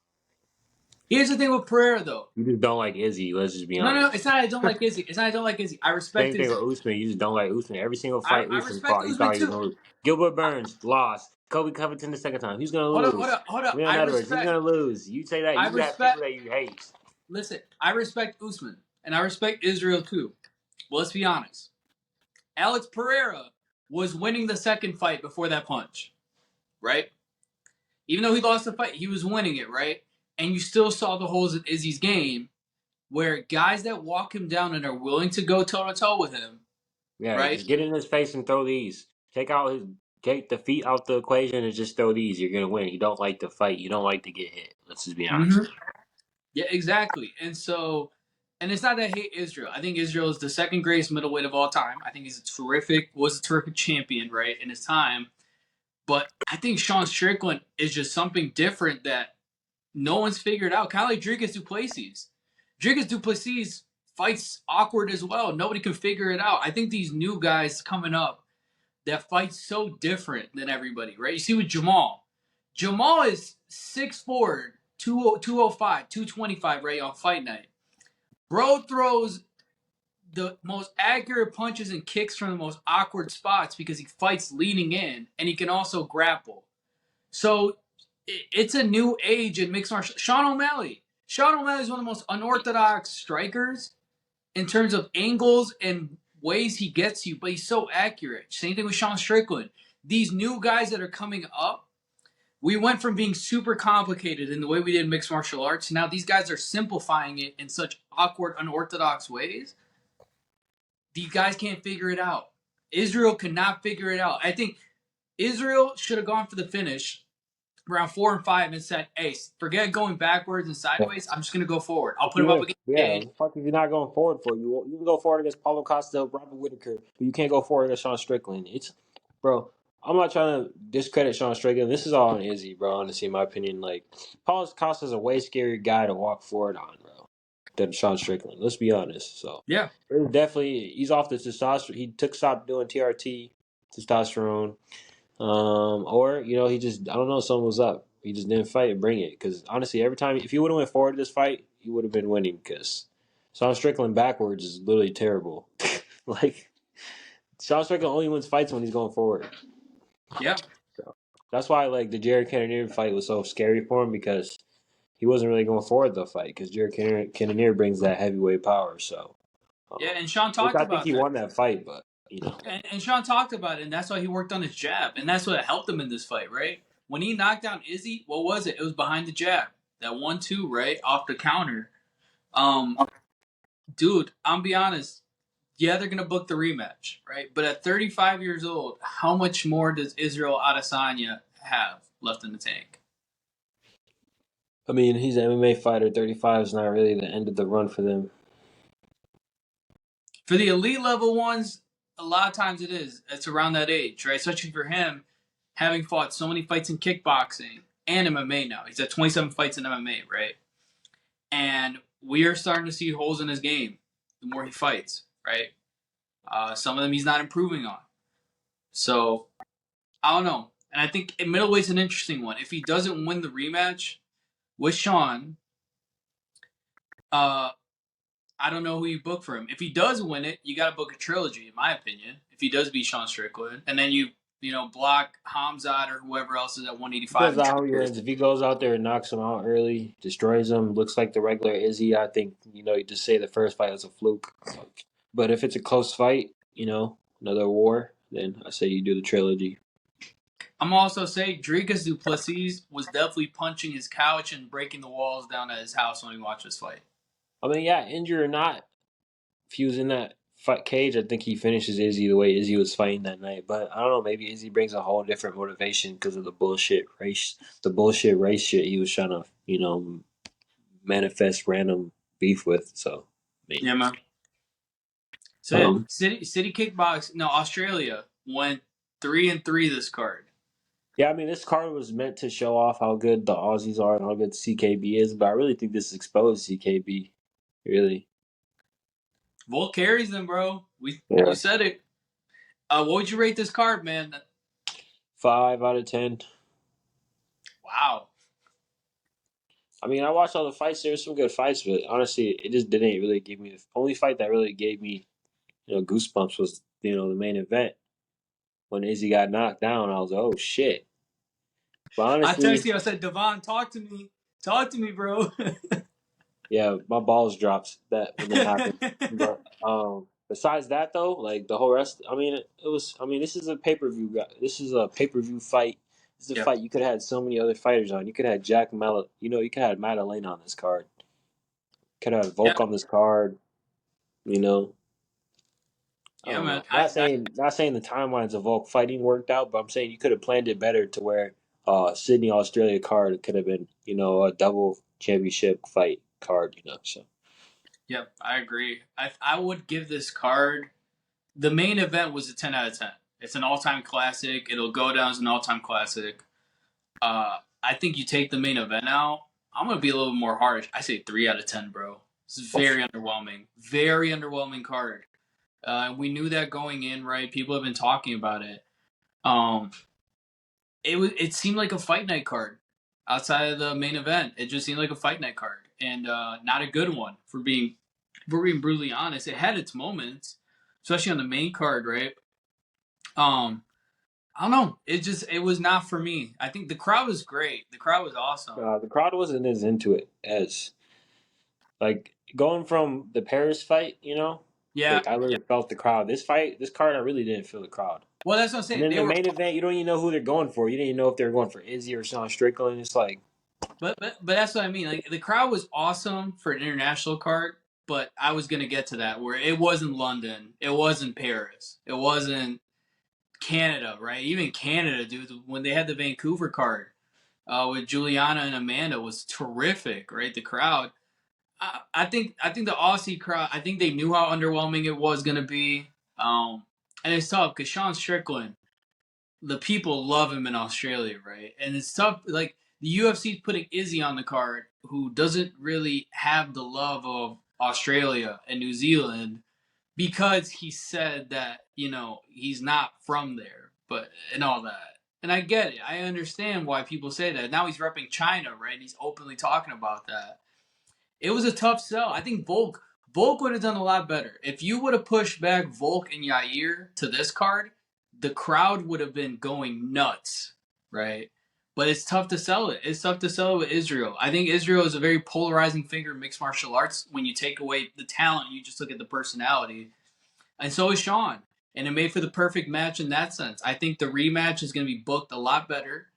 Here's the thing with Pereira, though. You just don't like Izzy. Let's just be No, honest. it's not. I don't like Izzy. It's not. I don't like Izzy. I respect Same thing his. with Usman. You just don't like Usman. Every single fight I Usman respect fought, you Usman thought he was too. gonna lose. Gilbert Burns lost. Kobe Covington the second time. He's gonna lose. Hold up. Leon Edwards, he's gonna lose. You say that. I You got people respect. that you hate. Listen, I respect Usman and I respect Israel too. Well, let's be honest. Alex Pereira was winning the second fight before that punch, right? Even though he lost the fight, he was winning it, right? And you still saw the holes in Izzy's game, where guys that walk him down and are willing to go toe to toe with him, Yeah, right? just get in his face and throw these. Take the feet out the equation and just throw these. You're gonna win. You don't like to fight. You don't like to get hit. Let's just be honest. Mm-hmm. Yeah, exactly. And so, and it's not that I hate Israel. I think Israel is the second greatest middleweight of all time. I think was a terrific champion, right, in his time. But I think Sean Strickland is just something different that no one's figured out. Kind of like Dricus Du Plessis. Dricus Du Plessis fights awkward as well. Nobody can figure it out. I think these new guys coming up that fight so different than everybody, right? You see with Jamal. Jamal is 6'4", 205, 225, right, on fight night. Bro throws the most accurate punches and kicks from the most awkward spots because he fights leaning in and he can also grapple. So it's a new age in mixed martial. Sean O'Malley. Sean O'Malley is one of the most unorthodox strikers in terms of angles and ways he gets you, but he's so accurate. Same thing with Sean Strickland. These new guys that are coming up, we went from being super complicated in the way we did mixed martial arts. Now these guys are simplifying it in such awkward, unorthodox ways. These guys can't figure it out. Israel cannot figure it out. I think Israel should have gone for the finish around 4 and 5 and said, "Hey, forget going backwards and sideways. I'm just gonna go forward. I'll put him up against the Yeah, cage." fuck if you're not going forward for you. You can go forward against Paulo Costa, Robert Whitaker, but you can't go forward against Sean Strickland. Bro. I'm not trying to discredit Sean Strickland. This is all on Izzy, bro. Honestly, in my opinion, like Paulo Costa's a way scarier guy to walk forward on, bro, than Sean Strickland. Let's be honest. So Yeah, definitely, he's off the testosterone. He stopped doing TRT, testosterone. Or he just I don't know, something was up. He just didn't fight and bring it. Because honestly, every time if he would have went forward to this fight, he would have been winning. Because Sean Strickland backwards is literally terrible. Like Sean Strickland only wins fights when he's going forward. yeah, So that's why like the Jared Cannonier fight was so scary for him because he wasn't really going forward the fight because Jared Cannonier brings that heavyweight power. So, yeah. um, And Sean which talked I think about he that. won that fight, but And Sean talked about it, and that's why he worked on his jab, and that's what helped him in this fight, right? When he knocked down Izzy, what was it? It was behind the jab, that 1-2, right, off the counter. Um, Dude, I'm be honest. Yeah, they're gonna book the rematch, right? But at 35 years old, how much more does Israel Adesanya have left in the tank? I mean he's an MMA fighter. 35 is not really the end of the run for them. For the elite level ones, a lot of times it is. It's around that age, right? Especially for him, having fought so many fights in kickboxing and MMA now. He's at 27 fights in MMA, right? And we are starting to see holes in his game the more he fights, right? Some of them he's not improving on. So I don't know. And I think middleweight's an interesting one. If he doesn't win the rematch with Sean, uh, I don't know who you book for him. If he does win it, you got to book a trilogy, in my opinion. If he does beat Sean Strickland, and then you block Hamzat or whoever else is at 185. Depends on how he wins. If he goes out there and knocks him out early, destroys him, looks like the regular Izzy, I think you just say the first fight was a fluke. But if it's a close fight, another war, then I say you do the trilogy. I'm also saying Dricus Du Plessis was definitely punching his couch and breaking the walls down at his house when he watched this fight. I mean, yeah, injured or not, if he was in that fight cage, I think he finishes Izzy the way Izzy was fighting that night. But I don't know, maybe Izzy brings a whole different motivation because of the bullshit race shit he was trying to, manifest random beef with. So, I mean, Yeah, man. So yeah, um, City Kickbox. No, Australia went 3-3 this card. yeah, I mean, this card was meant to show off how good the Aussies are and how good CKB is, but I really think this exposed CKB. Really. Volk carries them, bro. You Yeah. said it. What would you rate this card, man? 5 out of 10. Wow. I mean, I watched all the fights. There were some good fights, but honestly, it just didn't really give me the only fight that really gave me goosebumps was the main event when Izzy got knocked down. I was like, oh shit. But I texted honestly, you. I said, Devon, talk to me, bro. yeah, my balls dropped that when that happened. But besides that though, like the whole rest, I mean, it was. I mean, this is a pay per view. This is a pay per view fight. This is a Yep. fight you could have had so many other fighters on. You could have had Jack Mal. You could have had Maddalena on this card. Could have had Yeah. Volk on this card. You know, I Yeah, don't man. know. Not saying the timelines of Volk fighting worked out, but I'm saying you could have planned it better to where Sydney Australia card could have been a double championship fight card. So. Yep, I agree. I would give this card. The main event was a 10 out of 10. It's an all time classic. It'll go down as an all time classic. I think you take the main event out. I'm gonna be a little more harsh. I say 3 out of 10, bro. This is very underwhelming. Very underwhelming card. We knew that going in, right? People have been talking about it. Um, it seemed like a fight night card outside of the main event. It just seemed like a fight night card, and not a good one for being brutally honest. It had its moments, especially on the main card, right? Um, I don't know. It was not for me. I think the crowd was great. The crowd was awesome. The crowd wasn't as into it as like going from the Paris fight. Yeah, Like I yeah. really felt the crowd. This card, I really didn't feel the crowd. Well, that's what I'm And saying. then They the were, main event, you don't even know who they're going for. You didn't even know if they were going for Izzy or Sean Strickland. It's like, but that's what I mean. Like the crowd was awesome for an international card, but I was gonna get to that where it wasn't London, it wasn't Paris, it wasn't Canada, right? Even Canada, dude, when they had the Vancouver card with Juliana and Amanda was terrific, right? The crowd. I think the Aussie crowd. I think they knew how underwhelming it was going to be, and it's tough because Sean Strickland, the people love him in Australia, right? And it's tough. Like the UFC's putting Izzy on the card, who doesn't really have the love of Australia and New Zealand because he said that he's not from there, but and all that. And I get it. I understand why people say that. Now he's repping China, right? He's openly talking about that. It was a tough sell. I think Volk would have done a lot better. If you would have pushed back Volk and Yair to this card, the crowd would have been going nuts, right? But it's tough to sell it. It's tough to sell it with Israel. I think Israel is a very polarizing figure in mixed martial arts. When you take away the talent, you just look at the personality. And so is Sean. And it made for the perfect match in that sense. I think the rematch is going to be booked a lot better.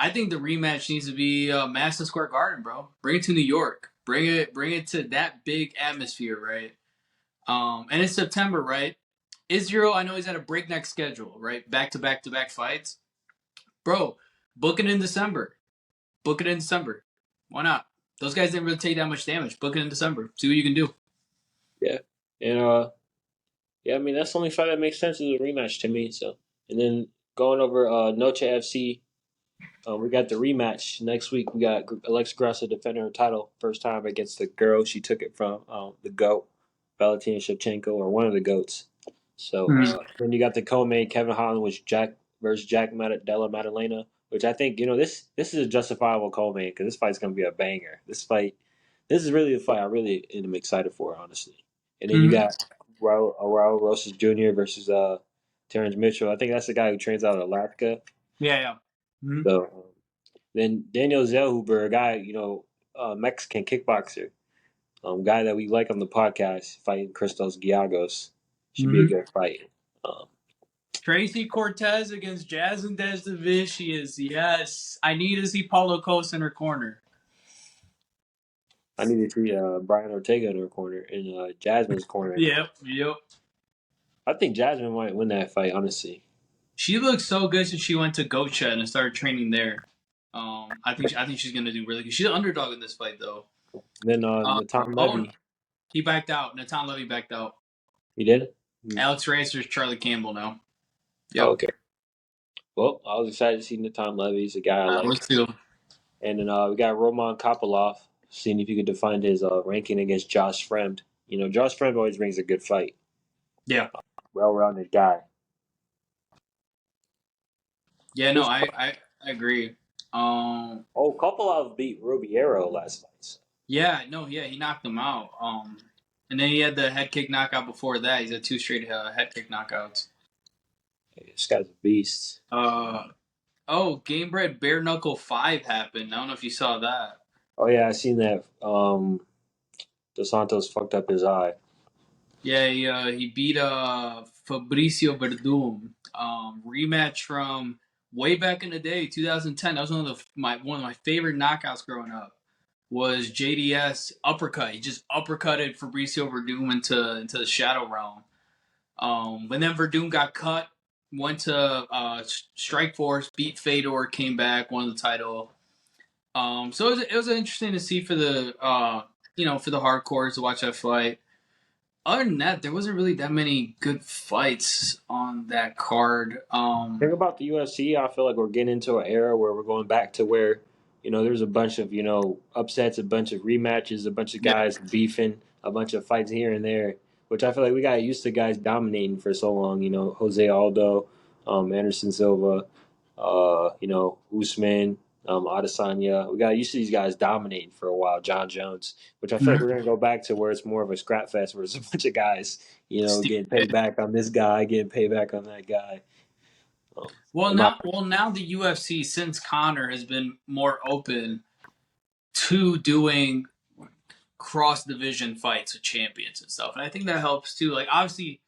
I think the rematch needs to be Madison Square Garden, bro. Bring it to New York. Bring it to that big atmosphere, right? And it's September, right? Israel, I know he's had a breakneck schedule, right? Back to back to back fights, bro. Book it in December. Book it in December. Why not? Those guys didn't really take that much damage. Book it in December. See what you can do. yeah. And yeah, I mean that's the only fight that makes sense as a rematch to me. So, and then going over Noche FC, we got the rematch next week. We got Alexa Grasso defending her title first time against the girl she took it from, the goat, Valentina Shevchenko, or one of the goats. So then you got the co-main Kevin Holland, which Jack versus Della Maddalena, which I think this is a justifiable co-main because this fight's gonna be a banger. This is really the fight I really am excited for, honestly. And then you Mm-hmm. got Raul Rosas Jr. versus Terrence Mitchell. I think that's the guy who trains out of Alaska. Yeah, yeah. Mm-hmm. So then Daniel Zellhuber, a guy Mexican kickboxer, guy that we like on the podcast, fighting Christos Giagos, should be a Mm-hmm. good fight. Um, Tracy Cortez against Jasmine Desdevicius. Yes. I need to see Paulo Costa in her corner. I need to see Brian Ortega in her corner in Jasmine's corner. Yep, yep. I think Jasmine might win that fight, honestly. She looks so good since she went to Gocha and started training there. I think she's gonna do really good. She's an underdog in this fight though. Then Natan Oh, Levy, he backed out. Natan Levy backed out. he did. Alex Racer's Charlie Campbell now. Oh, Yep. okay. Well, I was excited to see Natan Levy. He's a guy I I like. was too. And then we got Roman Kopylov, seeing if he could defend his ranking against Josh Fremd. Josh Fremd always brings a good fight. Yeah. Well-rounded guy. Yeah. No, This I agree. Oh, Kopolov beat Rubiero last fight. Yeah, no, yeah, he knocked him out. And then he had the head kick knockout before that. He's had two straight head kick knockouts. Hey, this guy's a beast. Uh, oh, Game Bread Bare Knuckle 5 happened. I don't know if you saw that. Oh yeah, I seen that. Dos Santos fucked up his eye. Yeah, he beat Fabricio Verdum. Rematch from way back in the day, 2010. That was one of my favorite knockouts growing up. Was JDS uppercut? He just uppercutted Fabricio Verdum into the Shadow Realm. But then Verdum got cut, went to Strike Force, beat Fedor, came back, won the title. So it was interesting to see for the for the hardcores to watch that fight. Other than that, there wasn't really that many good fights on that card. Think about the UFC. I feel like we're getting into an era where we're going back to where, there's a bunch of, upsets, a bunch of rematches, a bunch of Yeah. guys beefing, a bunch of fights here and there, which I feel like we got used to guys dominating for so long. Jose Aldo, Anderson Silva, Usman, Adesanya. We got used to these guys dominating for a while. John Jones, which I feel like we're gonna go back to where it's more of a scrap fest, where it's a bunch of guys, getting payback on this guy, getting payback on that guy. Um, Well, in my now the UFC since Connor has been more open to doing cross division fights with champions and stuff, and I think that helps too. Like obviously,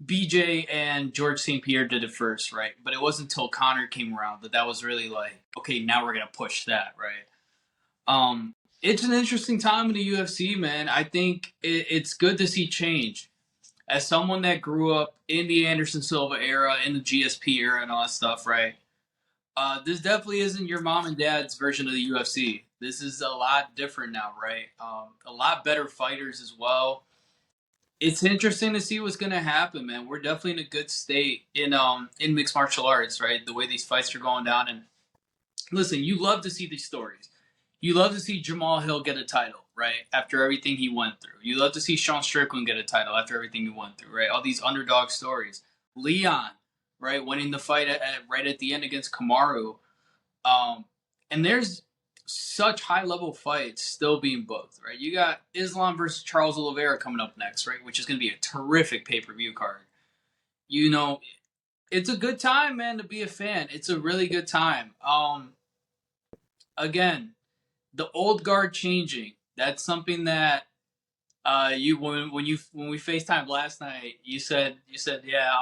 BJ and George St. Pierre did it first, right? But it wasn't until Connor came around that was really like, okay, now we're gonna push that, right? It's an interesting time in the UFC, man. I think it's good to see change. As someone that grew up in the Anderson Silva era, in the GSP era, and all that stuff, right? This definitely isn't your mom and dad's version of the UFC. This is a lot different now, right? A lot better fighters as well. It's interesting to see what's gonna happen, man. We're definitely in a good state in mixed martial arts, right? The way these fights are going down, and listen, you love to see these stories. You love to see Jamal Hill get a title, right? After everything he went through. You love to see Sean Strickland get a title after everything he went through, right? All these underdog stories. Leon, right, winning the fight right at the end against Kamaru. Um, and there's such high level fights still being booked, right? You got Islam versus Charles Oliveira coming up next, right? Which is going to be a terrific pay per view card. You know, it's a good time, man, to be a fan. It's a really good time. Again, the old guard changing. That's something that you when we FaceTimed last night, you said yeah,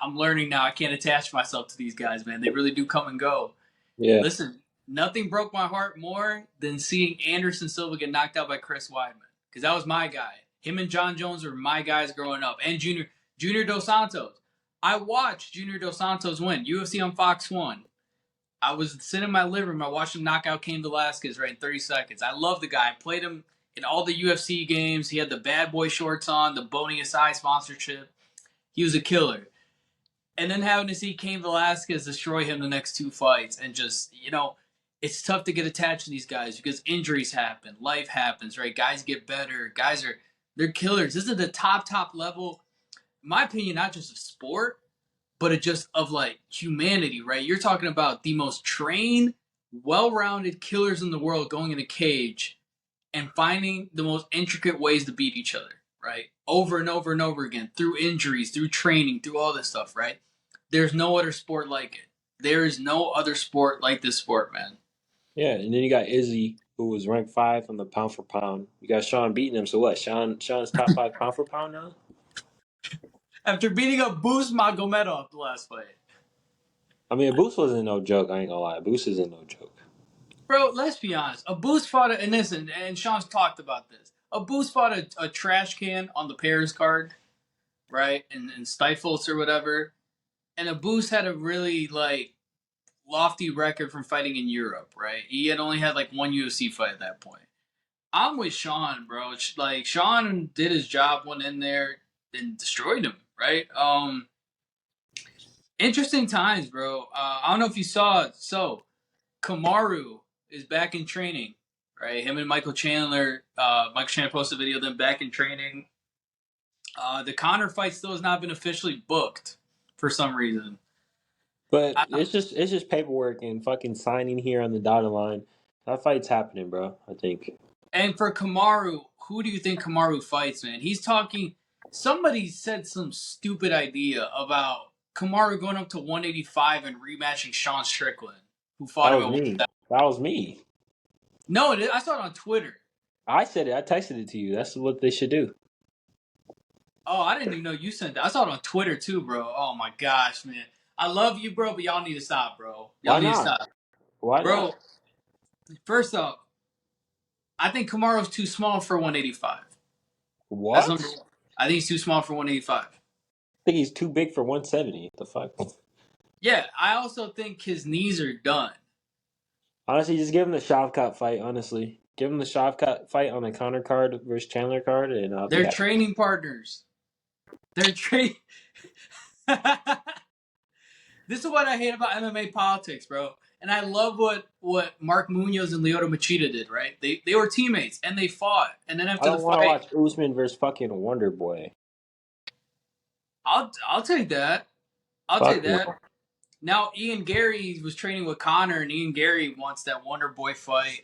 I'm learning now. I can't attach myself to these guys, man. They really do come and go. yeah, Listen, nothing broke my heart more than seeing Anderson Silva get knocked out by Chris Weidman because that was my guy. Him and John Jones were my guys growing up, and Junior Dos Santos. I watched Junior Dos Santos win UFC on Fox One. I was sitting in my living room. I watched him knock out Cain Velasquez right in 30 seconds. I love the guy. I played him in all the UFC games. He had the bad boy shorts on, the Bony SI sponsorship. He was a killer. And then having to see Cain Velasquez destroy him the next two fights and just, it's tough to get attached to these guys because injuries happen, life happens, right? Guys get better. They're killers. This is the top level, in my opinion, not just of sport, but it just of like humanity, right? You're talking about the most trained, well-rounded killers in the world going in a cage and finding the most intricate ways to beat each other, right? Over and over and over again, through injuries, through training, through all this stuff, right? There's no other sport like it. There is no other sport like this sport, man. yeah. And then you got Izzy, who was ranked 5 on the pound for pound. You got Sean beating him. So what? Sean's top 5 pound for pound now. After beating up Boost Magomedov the last fight. I mean, Boost wasn't no joke. I ain't gonna lie. Boost isn't no joke. Bro, let's be honest. A Boost fought, and listen, and Sean's talked about this. A Boost fought a trash can on the Paris card, right? And Stifles or whatever. And a Boost had a really like lofty record from fighting in Europe, right? He had only had like one UFC fight at that point. I'm with Sean, bro. Like Sean did his job, went in there and destroyed him, right? Interesting times, bro. I don't know if you saw it. So Kamaru is back in training, right? Him and Michael Chandler. Michael Chandler posted a video of them back in training. The Connor fight still has not been officially booked for some reason. But it's just paperwork and fucking signing here on the dotted line. That fight's happening, bro. I think. And for Kamaru, who do you think Kamaru fights, man? He's talking. Somebody said some stupid idea about Kamaru going up to 185 and rematching Sean Strickland, who That fought him was at me. 170. That was me. No, I saw it on Twitter. I said it. I texted it to you. That's what they should do. Oh, I didn't even know you sent that. I saw it on Twitter too, bro. Oh my gosh, man. I love you, bro, but y'all need to stop, bro. Y'all Why need to not? stop. Why Bro, not? first off, I think Kamaru's too small for 185. That's number What? one. I think he's too small for 185. I think he's too big for 170. The fuck? Yeah, I also think his knees are done. Honestly, just give him the Shavkat fight. Honestly, give him the Shavkat fight on the counter card versus Chandler card, and I'll be They're happy. training partners. They're train. This is what I hate about MMA politics, bro. And I love what Mark Munoz and Lyoto Machida did, right? They were teammates and they fought. And then I after the don't want to fight, watch Usman versus fucking Wonder Boy. I'll take that. I'll take Fuck no. that. Now Ian Gary was training with Connor, and Ian Gary wants that Wonder Boy fight.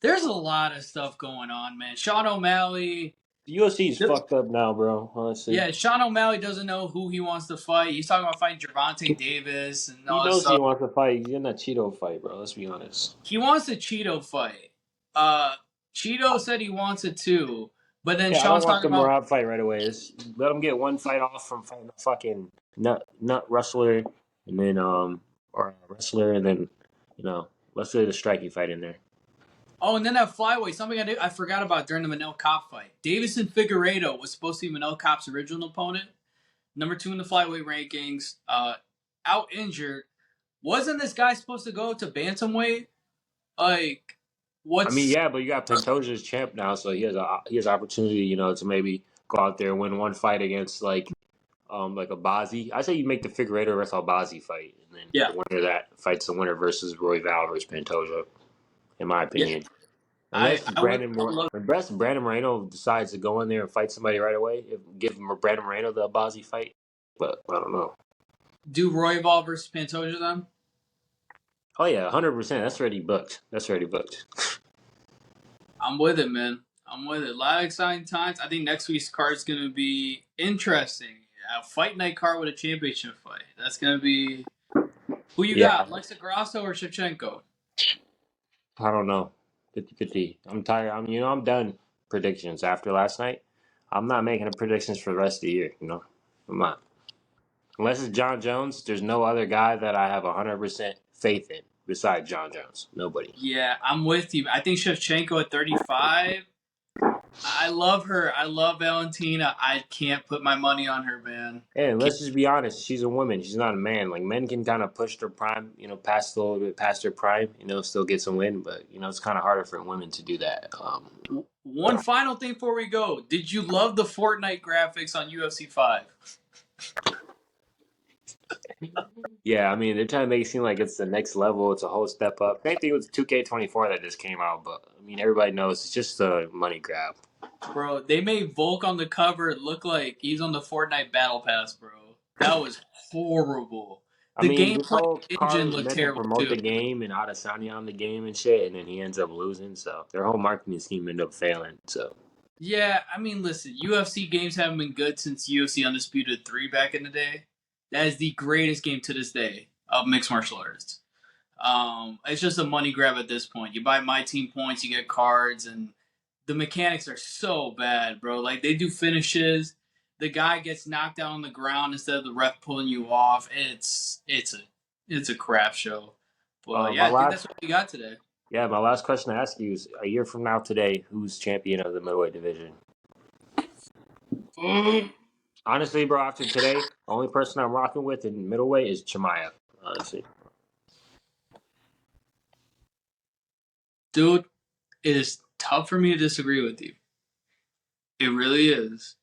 There's a lot of stuff going on, man. Sean O'Malley. The UFC is fucked up now, bro. Honestly, Yeah, Sean O'Malley doesn't know who he wants to fight. He's talking about fighting Gervonta Davis and he all this knows he stuff. wants to fight. He's in that Cheeto fight, bro. Let's be honest. He wants a Cheeto fight. Uh, Cheeto said he wants it too, but then Yeah, I don't Sean's want talking the about, Marab fight right away. Just let him get one fight off from fighting a fucking nut wrestler, and then or a wrestler, and then let's do the striking fight in there. oh, and then that flyweight, something I forgot about during the Manel Cop fight. Davison Figueiredo was supposed to be Manel Cop's original opponent, number 2 in the flyweight rankings, out injured. Wasn't this guy supposed to go to bantamweight? Like, I mean, what's yeah, but you got Pantoja's champ now, so he has opportunity, to maybe go out there and win one fight against like a Bazzi. I say you make the Figueiredo versus Albazi fight, and then yeah, the winner of that fights the winner versus Roy Val versus Pantoja, in my yeah. opinion. I Unless I would love Brandon Moreno decides to go in there and fight somebody right away, give Brandon Moreno the Albazi fight. But I don't know. to do Royval versus Pantoja then. Oh yeah, 100%. That's already booked. That's already booked. I'm with it, man. I'm with it. A lot of exciting times. I think next week's card is going to be interesting. A fight night card with a championship fight. That's going to be. Who you Yeah, got? Lexa Grasso or Shevchenko? I don't know. 50-50. I'm tired. I'm done predictions after last night. I'm not making predictions for the rest of the year. I'm not. Unless it's John Jones, there's no other guy that I have 100% faith in besides John Jones. Nobody. Yeah, I'm with you. I think Shevchenko at 35. I love her. I love Valentina. I can't put my money on her, man. And Can't- let's just be honest. She's a woman. She's not a man. Like men can kind of push their prime, past a little bit past their prime, still get some win. But it's kind of harder for women to do that. One final thing before we go. Did you love the Fortnite graphics on UFC 5? Yeah, I mean they're trying to make it seem like it's the next level. It's a whole step up. Same thing with 2K24 that just came out. But I mean everybody knows it's just a money grab. Bro, they made Volk on the cover look like he's on the Fortnite Battle Pass, bro. That was horrible. I The mean, this gameplay whole card engine was looked meant to terrible promote too. the game and Adesanya on the game and shit, and then he ends up losing. So their whole marketing scheme ended up failing. So Yeah, I mean, listen, UFC games haven't been good since UFC Undisputed 3 back in the day. That is the greatest game to this day of mixed martial arts. It's just a money grab at this point. You buy my team points, you get cards, and the mechanics are so bad, bro. Like they do finishes, the guy gets knocked out on the ground instead of the ref pulling you off. It's a crap show. But my yeah, I think that's last, what we got today. yeah, my last question to ask you is: a year from now today, who's champion of the middleweight division? Honestly, bro, after today, the only person I'm rocking with in middleweight is Chimaev. Honestly, Dude, it is tough for me to disagree with you. It really is.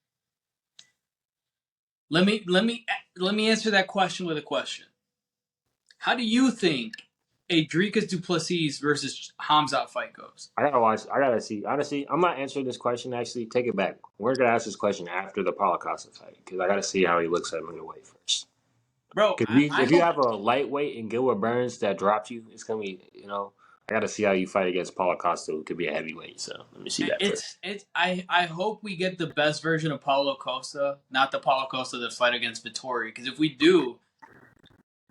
Let me answer that question with a question. How do you think a Dricus Duplessis versus Hamzat fight goes? I gotta watch. I gotta see. Honestly, I'm not answering this question. Actually, take it back. We're gonna ask this question after the Paulo Costa fight because I gotta see how he looks at middleweight first. bro. Because I if you hope have a lightweight and Gilbert Burns that drops you, it's gonna be, I got to see how you fight against Paulo Costa, who could be a heavyweight. So let me see that first. it's. I hope we get the best version of Paulo Costa, not the Paulo Costa that fight against Vittori. Because if we do,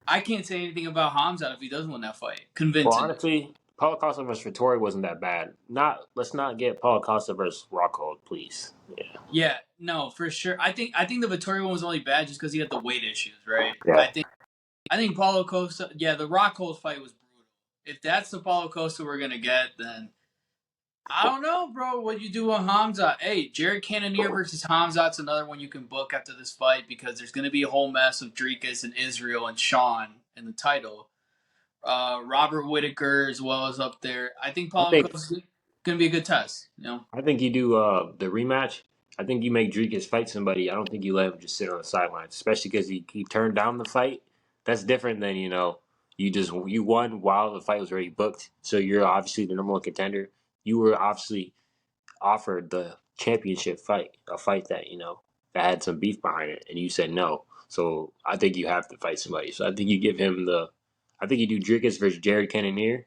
I can't say anything about Hamzat if he doesn't win that fight Well, convincingly. honestly, Paulo Costa versus Vittori wasn't that bad. Let's not get Paulo Costa versus Rockhold, please. Yeah, Yeah, no, for sure. I think the Vittori one was only bad just because he had the weight issues, right? yeah. I think Paulo Costa. Yeah, the Rockhold fight was brutal. If that's the Paulo Costa we're gonna get, then I don't know, bro. What you do on Hamzat? Hey, Jared Cannonier versus Hamzat's another one you can book after this fight because there's going to be a whole mess of Dricus and Israel and Sean in the title. Robert Whitaker as well as up there. I think I Paulo think Costa's going to be a good test. You know? I think you do the rematch. I think you make Dricus fight somebody. I don't think you let him just sit on the sidelines, especially because he turned down the fight. That's different than you won while the fight was already booked. So you're obviously the number one contender. You were obviously offered the championship fight, a fight that that had some beef behind it, and you said no. So I think you have to fight somebody. So I think you give him the. I think you do Dricus versus Jared Cannonier,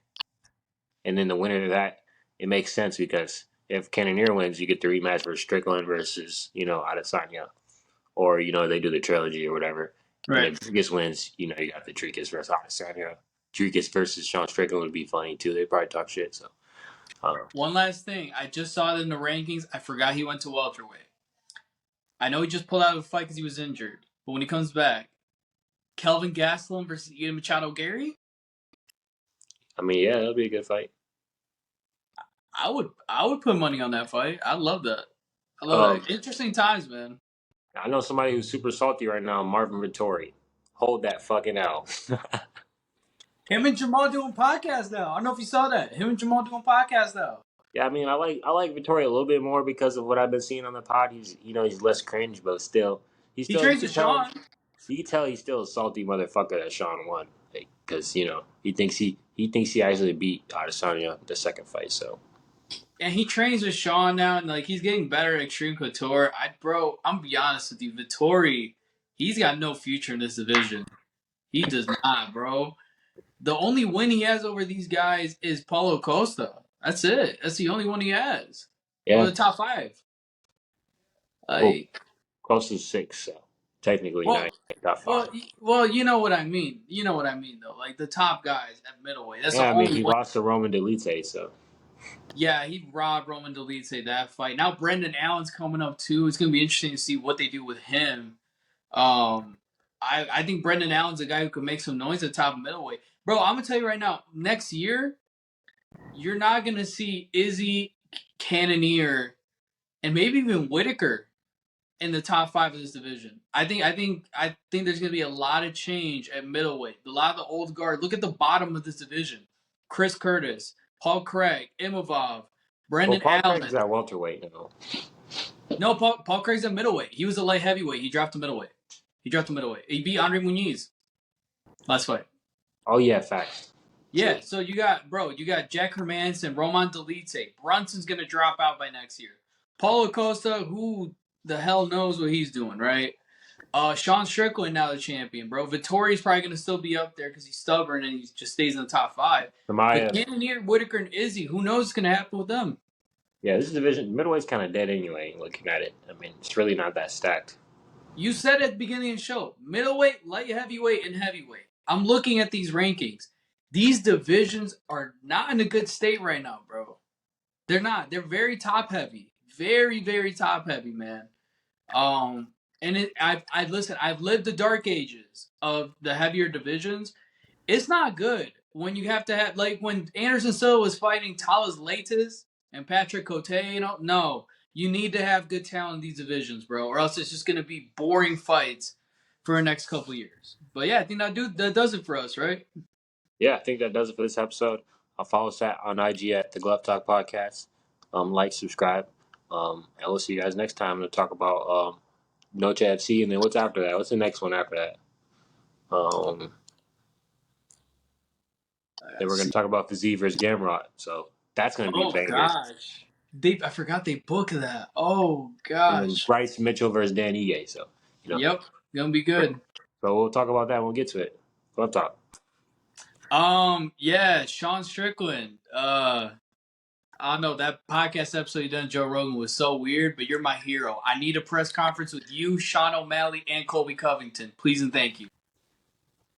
and then the winner of that, it makes sense because if Cannonier wins, you get the rematch versus Strickland versus Adesanya, or they do the trilogy or whatever. And Right. if Dricus wins, you got the Dricus versus Adesanya. Dricus versus Sean Strickland would be funny too. They probably talk shit. So I don't know. One last thing. I just saw it in the rankings. I forgot he went to welterweight. I know he just pulled out of the fight because he was injured. But when he comes back, Kelvin Gastelum versus Ian Machado Gary? I mean, yeah, that'll be a good fight. I would put money on that fight. I love that. I love Um, that. Interesting times, man. I know somebody who's super salty right now, Marvin Vittori. Hold that fucking L. Him and Jamal doing podcasts now. I don't know if you saw that. Him and Jamal doing podcasts now. Yeah, I mean, I like Vittori a little bit more because of what I've been seeing on the pod. He's less cringe, but still, He you trains can with tell Sean, he's still a salty motherfucker that Sean won, because he thinks he actually beat Adesanya the second fight. So and he trains with Sean now, and like he's getting better at Extreme Couture. Bro, I'm gonna be honest with you, Vittori, he's got no future in this division. He does not, bro. The only win he has over these guys is Paulo Costa. That's it. That's the only one he has over yeah, the top five. well, Like, close to six, so technically not well, even top well, five. you know what I mean. You know what I mean, though. Like the top guys at middleweight. That's the Yeah, I mean, only he one. lost to Roman Dolidze, so Yeah, he robbed Roman Dolidze that fight. Now Brendan Allen's coming up too. It's gonna be interesting to see what they do with him. Um, I think Brendan Allen's a guy who could make some noise at top middleweight. Bro, I'm gonna tell you right now. Next year, you're not gonna see Izzy, Cannonier, and maybe even Whitaker in the top five of this division. I think there's gonna be a lot of change at middleweight. A lot of the old guard. Look at the bottom of this division. Chris Curtis, Paul Craig, Imavov, well, Brendan Paul Craig's Allen. at welterweight now. No, Paul Craig's at middleweight. He was a light heavyweight. He dropped to middleweight. He beat Andre Muniz last fight. Oh yeah, facts. True. Yeah, so you got Jack Hermanson, Roman Dolidze. Brunson's gonna drop out by next year. Paulo Costa, who the hell knows what he's doing, right? Sean Strickland now the champion, bro. Vittori's probably gonna still be up there because he's stubborn and he just stays in the top five. But Samaya. Cannonier, Whitaker, and Izzy, who knows what's gonna happen with them? Yeah, this division middleweight's kind of dead anyway. Looking at it, I mean, it's really not that stacked. You said at the beginning of the show, middleweight, light heavyweight, and heavyweight. I'm looking at these rankings. These divisions are not in a good state right now, bro. They're not. They're very top heavy. Very, very top heavy, man. And I listen. I've lived the dark ages of the heavier divisions. It's not good when you have to have like when Anderson Silva was fighting Talas Leites and Patrick Cote. No, you need to have good talent in these divisions, bro, or else it's just gonna be boring fights for the next couple years. But yeah, I think that does it for us, right? Yeah, I think that does it for this episode. I'll follow us on IG at the Glove Talk Podcast. Like, subscribe, and we'll see you guys next time to talk about Noche FC, and then what's after that? What's the next one after that? Then we're going to talk about Fizzy versus Gamrot. So that's going to be a Oh banger. gosh, I forgot they booked that. Oh And then gosh. Bryce Mitchell versus Dan Ige. So, you know, Yep, gonna be good. So we'll talk about that when we get to it. Go talk. Yeah, Sean Strickland. I don't know, that podcast episode you done Joe Rogan was so weird, but you're my hero. I need a press conference with you, Sean O'Malley, and Colby Covington. Please and thank you.